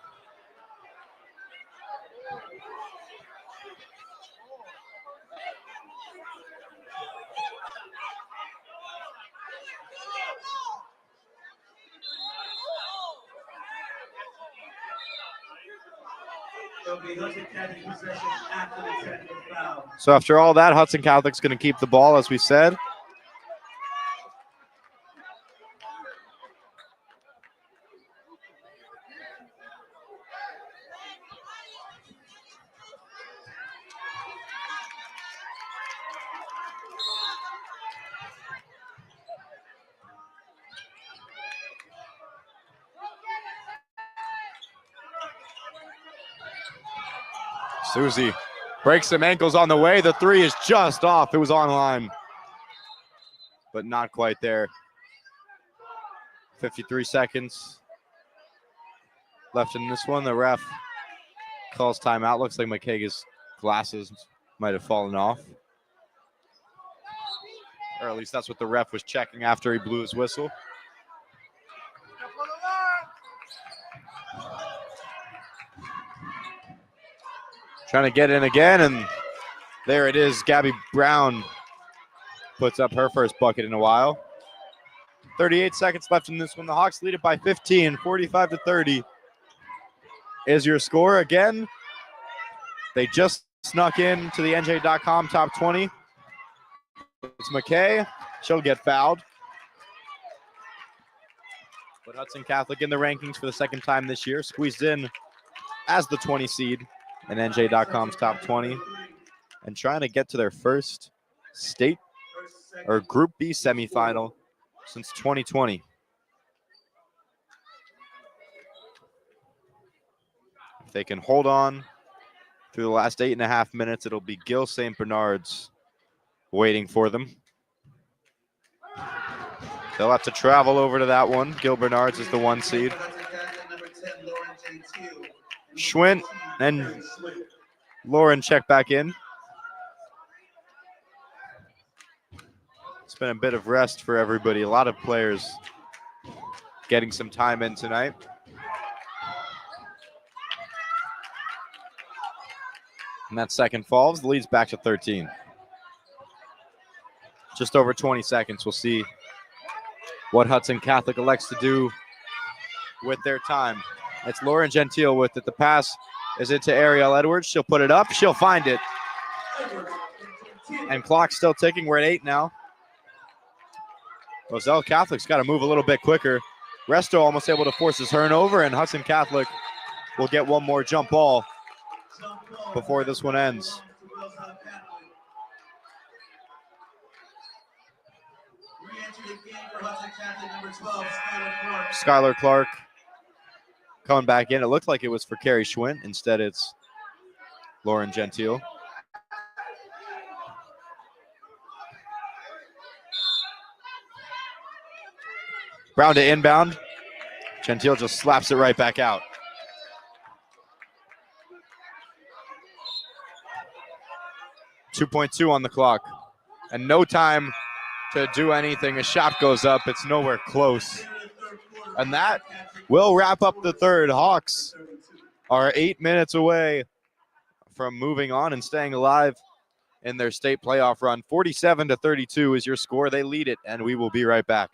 So after all that, Hudson Catholic's going to keep the ball, as we said. Susie breaks some ankles on the way. The 3 is just off. It was on line, but not quite there. 53 seconds left in this one. The ref calls timeout. Looks like McKagan's glasses might have fallen off. Or at least that's what the ref was checking after he blew his whistle. Trying to get in again, and there it is. Gabby Brown puts up her first bucket in a while. 38 seconds left in this one. The Hawks lead it by 15, 45-30 is your score. Again, they just snuck in to the NJ.com top 20. It's McKay. She'll get fouled. But Hudson Catholic in the rankings for the second time this year, squeezed in as the 20 seed in NJ.com's top 20 and trying to get to their first state or Group B semifinal since 2020. If they can hold on through the last 8.5 minutes, it'll be Gil St. Bernard's waiting for them. They'll have to travel over to that one. Gil Bernard's is the 1 seed. Schwint and Lauren check back in. It's been a bit of rest for everybody. A lot of players getting some time in tonight. And that second falls. The lead's back to 13. Just over 20 seconds. We'll see what Hudson Catholic elects to do with their time. It's Lauren Gentile with it. The pass is into Ariel Edwards. She'll put it up. She'll find it. And clock's still ticking. We're at 8 now. Roselle Catholic's got to move a little bit quicker. Resto almost able to force his turnover, and Hudson Catholic will get one more jump ball before this one ends. Skylar Clark coming back in. It looked like it was for Carrie Schwint. Instead, it's Lauren Gentile. Brown to inbound. Gentile just slaps it right back out. .2 on the clock. And no time to do anything. A shot goes up. It's nowhere close. And that will wrap up the third. Hawks are 8 minutes away from moving on and staying alive in their state playoff run. 47-32 is your score. They lead it, and we will be right back.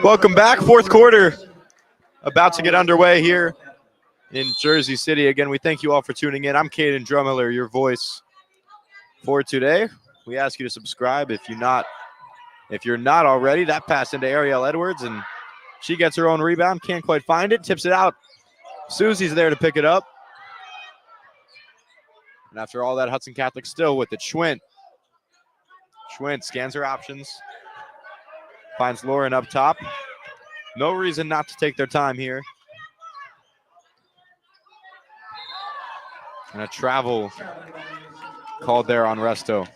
Welcome back. Fourth quarter about to get underway here in Jersey City. Again, we thank you all for tuning in. I'm Caden Drummiller, your voice for today. We ask you to subscribe if you're not already. That pass into Ariel Edwards, and she gets her own rebound. Can't quite find it. Tips it out. Susie's there to pick it up. And after all that, Hudson Catholic still with it. Schwint scans her options. Finds Lauren up top. No reason not to take their time here. And a travel called there on Resto.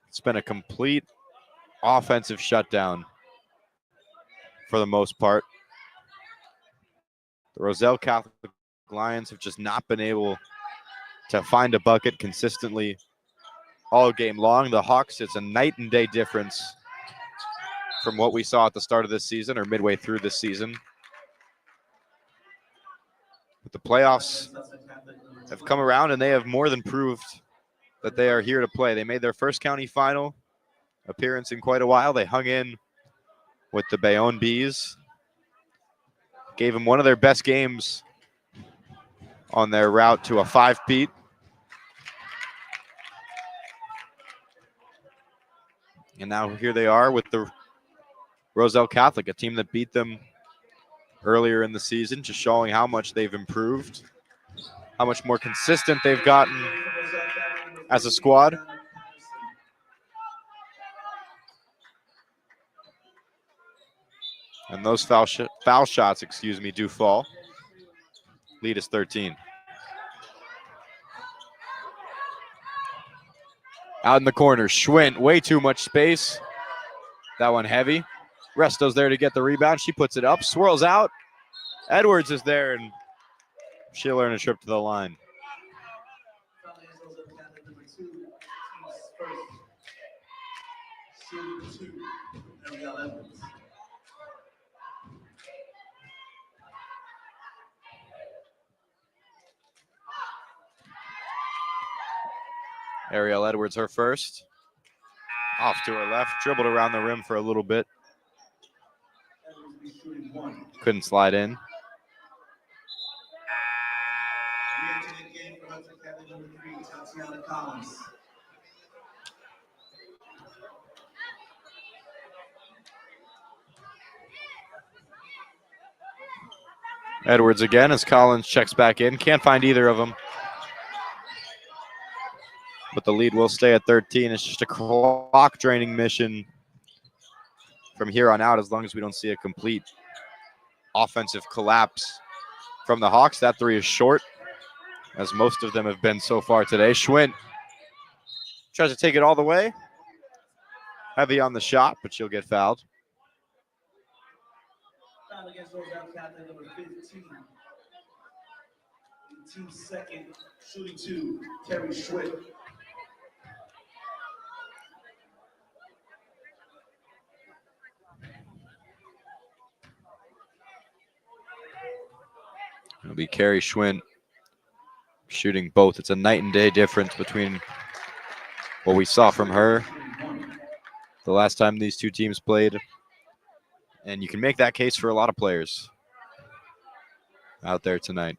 It's been a complete offensive shutdown for the most part. The Roselle Catholic Lions have just not been able to find a bucket consistently all game long. The Hawks, it's a night and day difference from what we saw at the start of this season or midway through this season. But the playoffs have come around and they have more than proved that they are here to play. They made their first county final appearance in quite a while. They hung in with the Bayonne Bees. Gave them one of their best games on their route to a 5-peat. And now here they are with the Roselle Catholic, a team that beat them earlier in the season, just showing how much they've improved, how much more consistent they've gotten as a squad. And those foul shots, do fall. Lead is 13. Out in the corner, Schwint, way too much space. That one heavy. Resto's there to get the rebound. She puts it up, swirls out. Edwards is there, and she'll earn a trip to the line. Ariel Edwards, her first. Off to her left, dribbled around the rim for a little bit. Couldn't slide in. Edwards again as Collins checks back in. Can't find either of them. But the lead will stay at 13. It's just a clock draining mission from here on out as long as we don't see a complete offensive collapse from the Hawks. That three is short, as most of them have been so far today. Schwint tries to take it all the way. Heavy on the shot, but she'll get fouled. Foul against Roselle Catholic, number 15. Team second, shooting two, Terry Schwint. It'll be Carrie Schwint shooting both. It's a night and day difference between what we saw from her the last time these two teams played. And you can make that case for a lot of players out there tonight.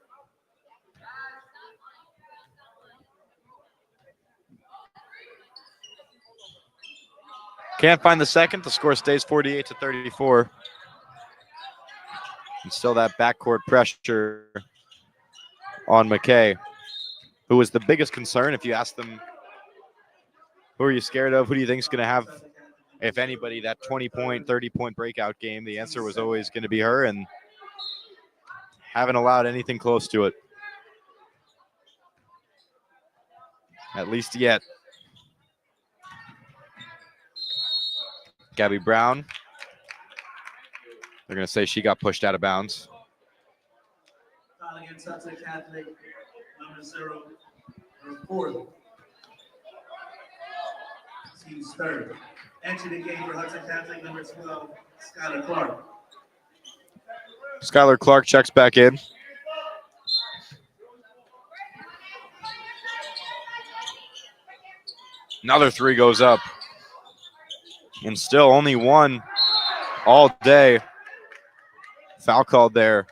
Can't find the second. The score stays 48-34. And still that backcourt pressure on McKay, who was the biggest concern. If you ask them, who are you scared of? Who do you think is going to have, if anybody, that 20-point, 30-point breakout game? The answer was always going to be her, and haven't allowed anything close to it. At least yet. Gabby Brown. They're going to say she got pushed out of bounds. Foul against Hudson Catholic, number 0, number 4. Team's third. Entry the game for Hudson Catholic, number 12, Skylar Clark. Skylar Clark checks back in. Another three goes up. And still only one all day. Foul called there.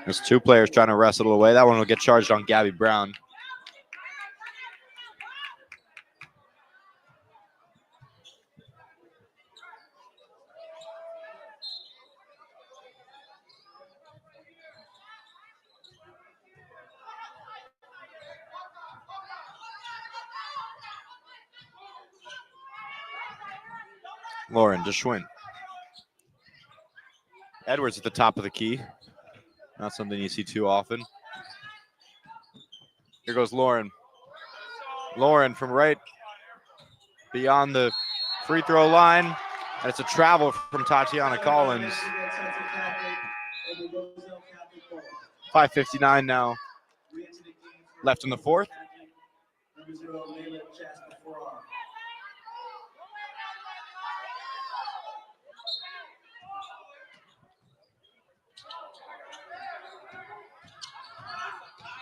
There's two players trying to wrestle it away. That one will get charged on Gabby Brown. Lauren DeSchwinn. Edwards at the top of the key. Not something you see too often. Here goes Lauren. Lauren from right beyond the free throw line. And it's a travel from Tatiana Collins. 5:59 now left in the fourth.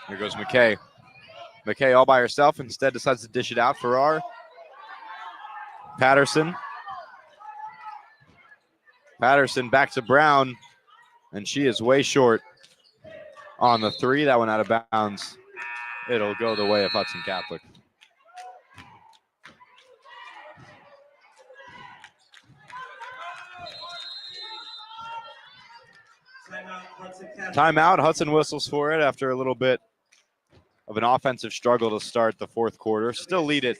Here goes McKay. McKay all by herself, instead decides to dish it out. Farrar. Patterson. Patterson back to Brown, and she is way short on the three. That one out of bounds. It'll go the way of Hudson Catholic. Timeout. Hudson whistles for it after a little bit of an offensive struggle to start the fourth quarter. Still lead it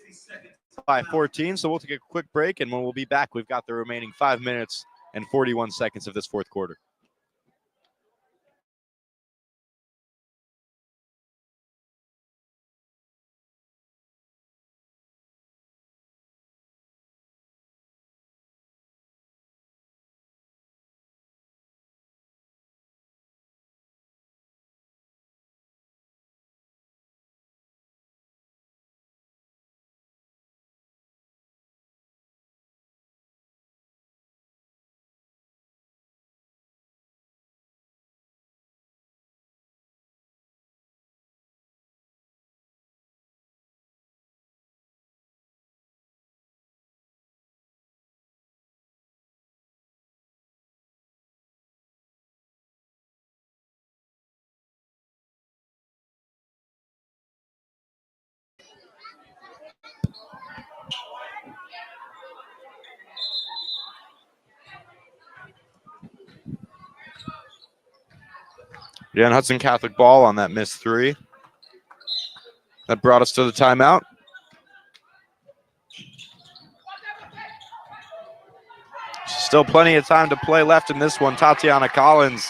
by 14, so we'll take a quick break, and when we'll be back, we've got the remaining 5 minutes and 41 seconds of this fourth quarter. Again, Hudson Catholic ball on that missed three. That brought us to the timeout. Still plenty of time to play left in this one. Tatiana Collins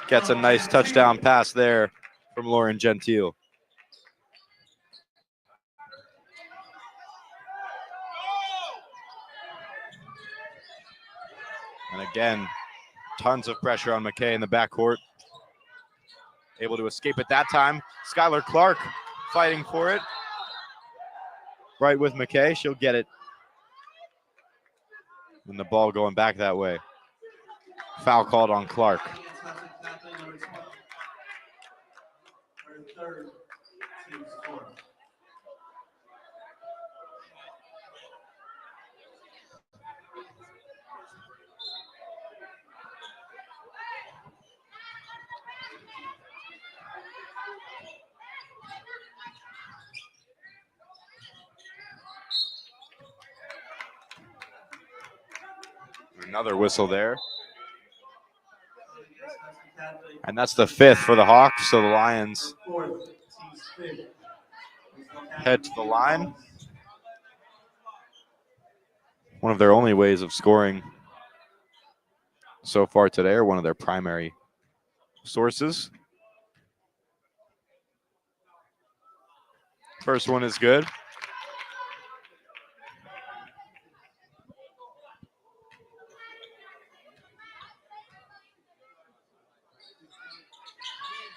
gets a nice touchdown pass there from Lauren Gentile. And again, tons of pressure on McKay in the backcourt. Able to escape it that time. Skylar Clark fighting for it. Right with McKay. She'll get it. And the ball going back that way. Foul called on Clark. Another whistle there. And that's the fifth for the Hawks, so the Lions head to the line. One of their only ways of scoring so far today, or one of their primary sources. First one is good.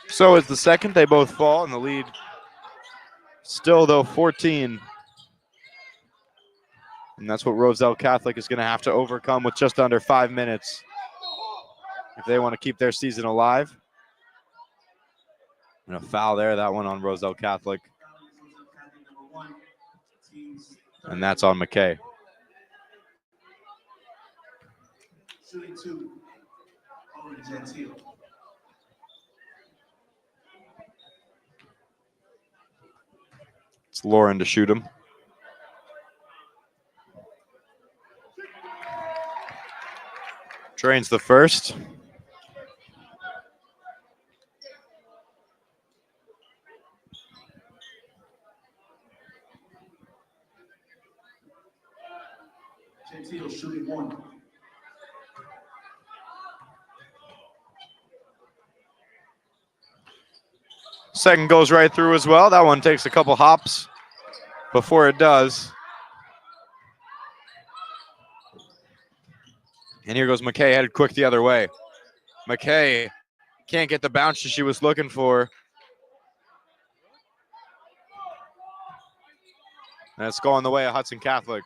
So is the second. They both fall, and the lead still, though, 14. And that's what Roselle Catholic is going to have to overcome with just under 5 minutes if they want to keep their season alive. And a foul there, that one on Roselle Catholic. And that's on McKay. Shooting 2, Owen Gentile. It's Lauren to shoot him. Drains the first. Gentile shooting 1. Second goes right through as well. That one takes a couple hops before it does. And here goes McKay, headed quick the other way. McKay can't get the bounce she was looking for. And it's going the way of Hudson Catholic.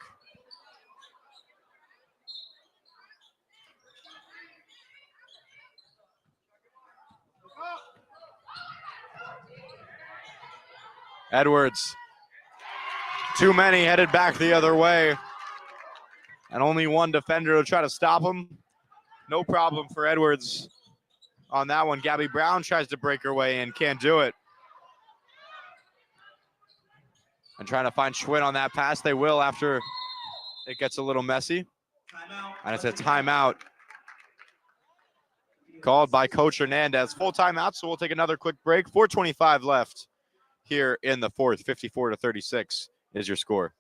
Edwards. Too many headed back the other way. And only one defender to try to stop him. No problem for Edwards on that one. Gabby Brown tries to break her way in, can't do it. And trying to find Schwinn on that pass. They will after it gets a little messy. And it's a timeout called by Coach Hernandez. Full timeout, so we'll take another quick break. 4:25 left here in the fourth. 54-36 is your score.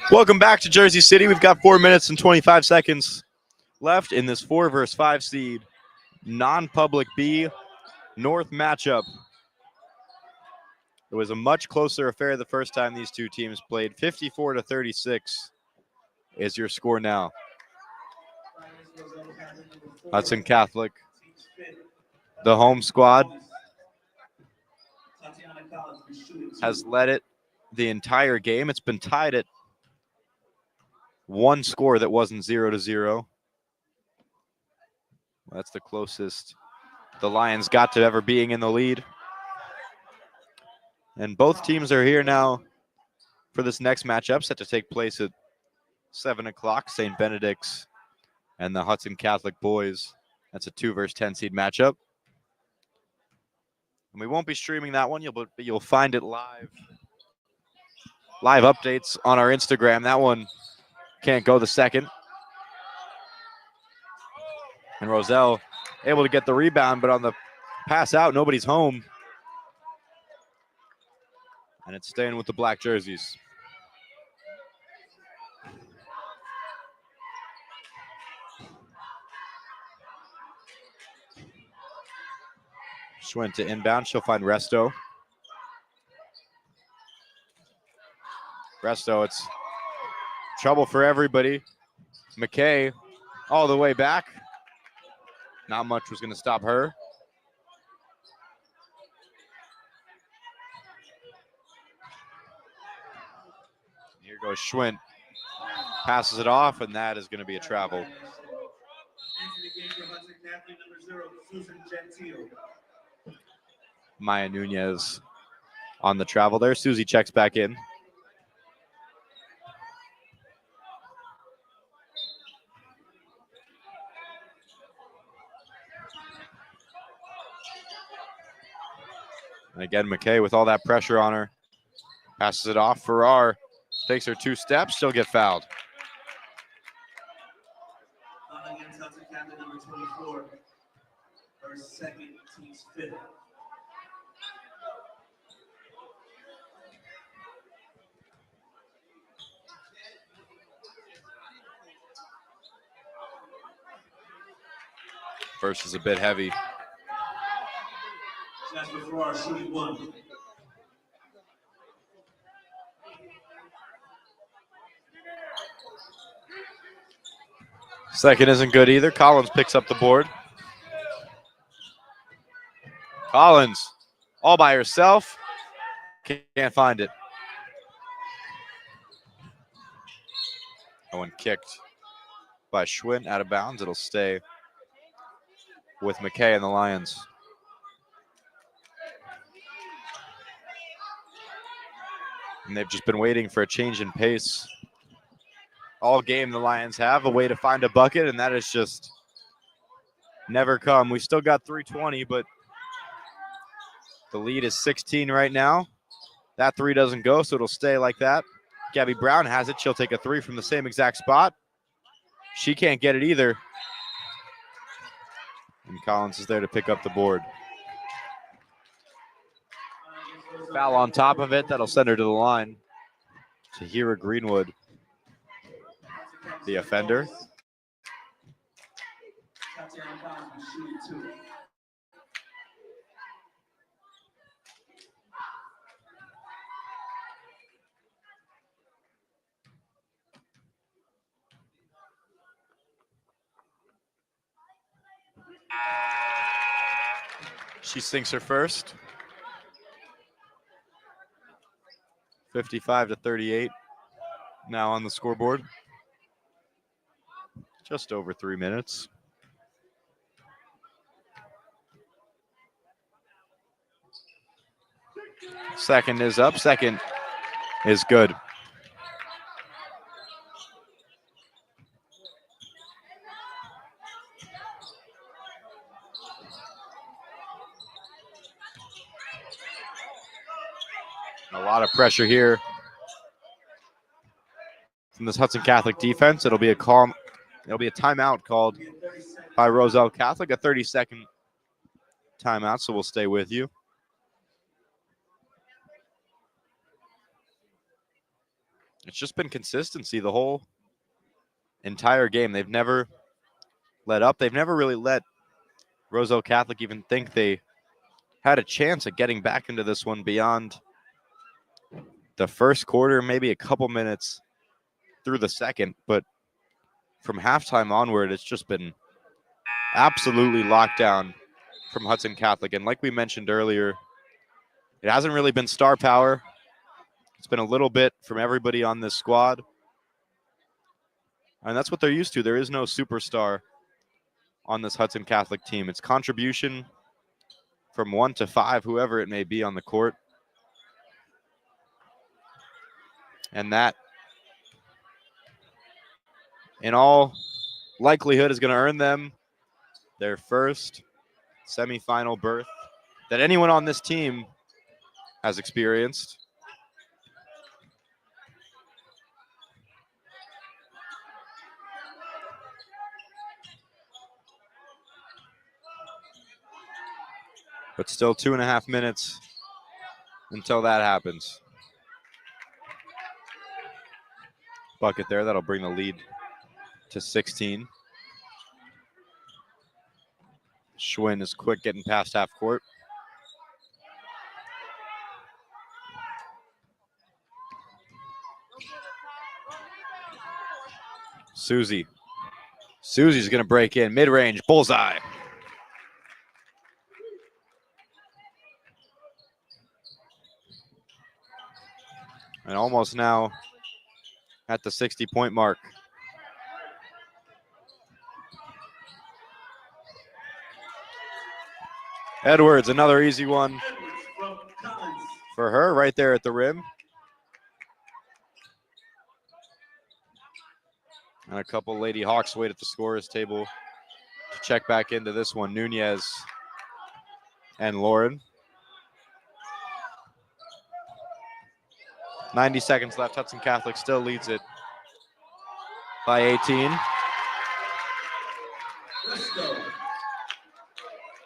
Welcome back to Jersey City. We've got 4 minutes and 25 seconds left in this 4 versus 5 seed non-public B North matchup. It was a much closer affair the first time these two teams played. 54-36 is your score now. Hudson Catholic, the home squad, has led it the entire game. It's been tied at one score that wasn't 0-0. That's the closest the Lions got to ever being in the lead. And both teams are here now for this next matchup, set to take place at 7 o'clock. St. Benedict's and the Hudson Catholic boys. That's a 2 versus 10 seed matchup. And we won't be streaming that one. You'll find it live. Live updates on our Instagram. That one can't go the second. And Roselle able to get the rebound, but on the pass out, nobody's home. And it's staying with the black jerseys. Schwinn to inbound. She'll find Resto. Resto, it's trouble for everybody. McKay all the way back. Not much was going to stop her. Here goes Schwinn. Passes it off, and that is going to be a travel. Maya Nunez on the travel there. Susie checks back in. And again, McKay with all that pressure on her. Passes it off. Farrar takes her 2 steps. She'll get fouled. Against Hudson Catholic number 24. Her second, team's 5th. First is a bit heavy. That's before our shooting 1. Second isn't good either. Collins picks up the board. Collins all by herself. Can't find it. That one kicked by Schwinn out of bounds. It'll stay with McKay and the Lions. And they've just been waiting for a change in pace. All game the Lions have a way to find a bucket, and that has just never come. We still got 3:20, but the lead is 16 right now. That 3 doesn't go, so it'll stay like that. Gabby Brown has it. She'll take a 3 from the same exact spot. She can't get it either. And Collins is there to pick up the board. Foul on top of it. That'll send her to the line. Tahira Greenwood, the offender. She sinks her first. 55-38 now on the scoreboard. Just over 3 minutes. Second is up. Second is good. A lot of pressure here from this Hudson Catholic defense. It'll be a timeout called by Roselle Catholic, a 30-second timeout, so we'll stay with you. It's just been consistency the whole entire game. They've never let up. They've never really let Roselle Catholic even think they had a chance at getting back into this one beyond the first quarter, maybe a couple minutes through the second. But from halftime onward, it's just been absolutely locked down from Hudson Catholic. And like we mentioned earlier, it hasn't really been star power. It's been a little bit from everybody on this squad. And that's what they're used to. There is no superstar on this Hudson Catholic team. It's contribution from 1 to 5, whoever it may be on the court. And that, in all likelihood, is going to earn them their first semifinal berth that anyone on this team has experienced. But still 2.5 minutes until that happens. Bucket there, that'll bring the lead to 16. Schwinn is quick getting past half court. Susie's going to break in. Mid-range, bullseye. And almost now at the 60-point mark. Edwards, another easy one for her right there at the rim. And a couple Lady Hawks wait at the scorer's table to check back into this one. Nunez and Lauren. 90 seconds left. Hudson Catholic still leads it by 18.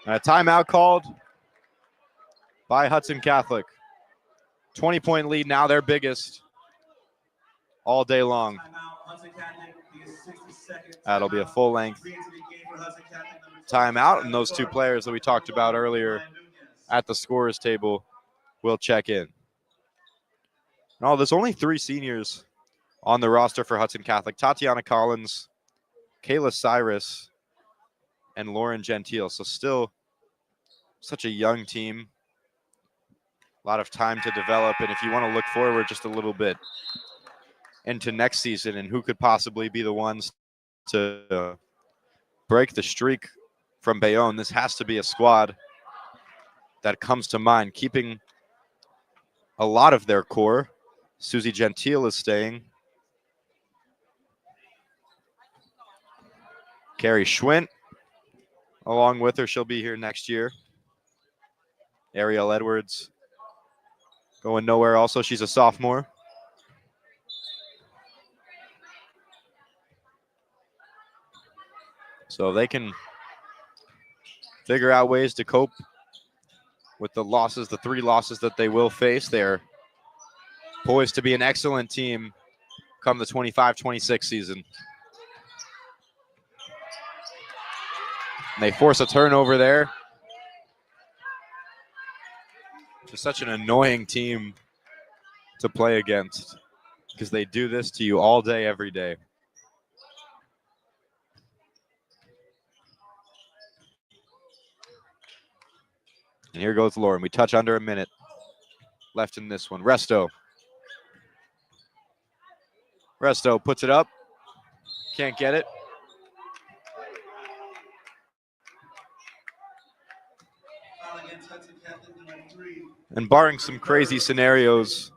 And a timeout called by Hudson Catholic. 20-point lead now, their biggest all day long. That'll be a full-length timeout, and those two players that we talked about earlier at the scorers table will check in. No, there's only 3 seniors on the roster for Hudson Catholic: Tatiana Collins, Kayla Cyrus, and Lauren Gentile. So still such a young team. A lot of time to develop, and if you want to look forward just a little bit into next season and who could possibly be the ones to break the streak from Bayonne, this has to be a squad that comes to mind, keeping a lot of their core. Susie Gentile is staying. Carrie Schwint, along with her, she'll be here next year. Ariel Edwards going nowhere also. She's a sophomore. So they can figure out ways to cope with the losses, the 3 losses that they will face. They're poised to be an excellent team come the 25-26 season. And they force a turnover there. Just such an annoying team to play against because they do this to you all day, every day. And here goes Lauren. We touch under a minute left in this one. Resto puts it up. Can't get it. And barring some crazy scenarios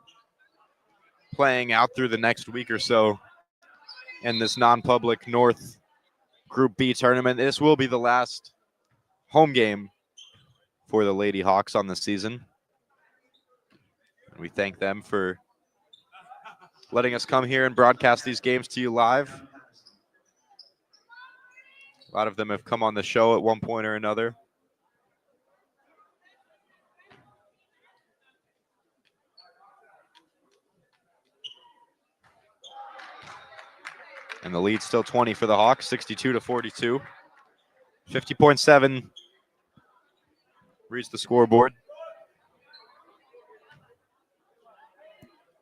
playing out through the next week or so in this non-public North Group B tournament, this will be the last home game for the Lady Hawks on the season. And we thank them for letting us come here and broadcast these games to you live. A lot of them have come on the show at one point or another. And the lead's still 20 for the Hawks, 62-42. 50.7 reads the scoreboard.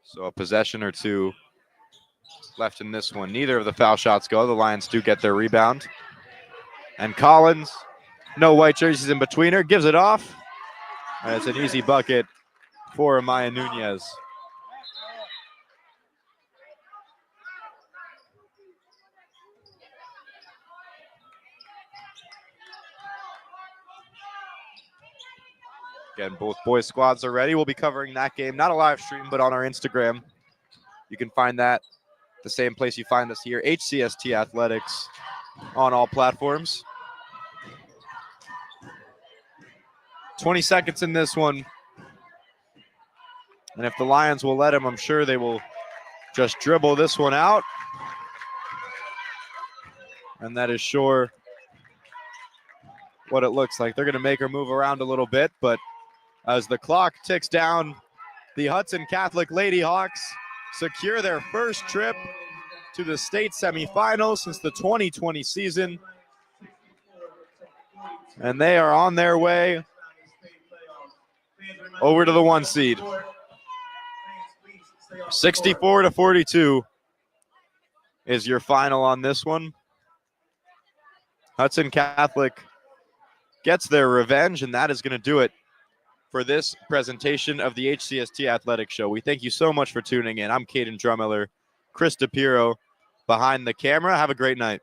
So a possession or 2 left in this one. Neither of the foul shots go. The Lions do get their rebound. And Collins, no white jerseys in between her, gives it off. And it's an easy bucket for Amaya Nunez. Again, both boys' squads are ready. We'll be covering that game, not a live stream, but on our Instagram. You can find that the same place you find us here, HCST Athletics, on all platforms. 20 seconds in this one. And if the Lions will let them, I'm sure they will just dribble this one out. And that is sure what it looks like. They're going to make her move around a little bit, but as the clock ticks down, the Hudson Catholic Lady Hawks secure their first trip to the state semifinals since the 2020 season. And they are on their way over to the 1 seed. 64-42 is your final on this one. Hudson Catholic gets their revenge, and that is going to do it for this presentation of the HCST Athletics Show. We thank you so much for tuning in. I'm Caden Drummeller, Chris DePiro behind the camera. Have a great night.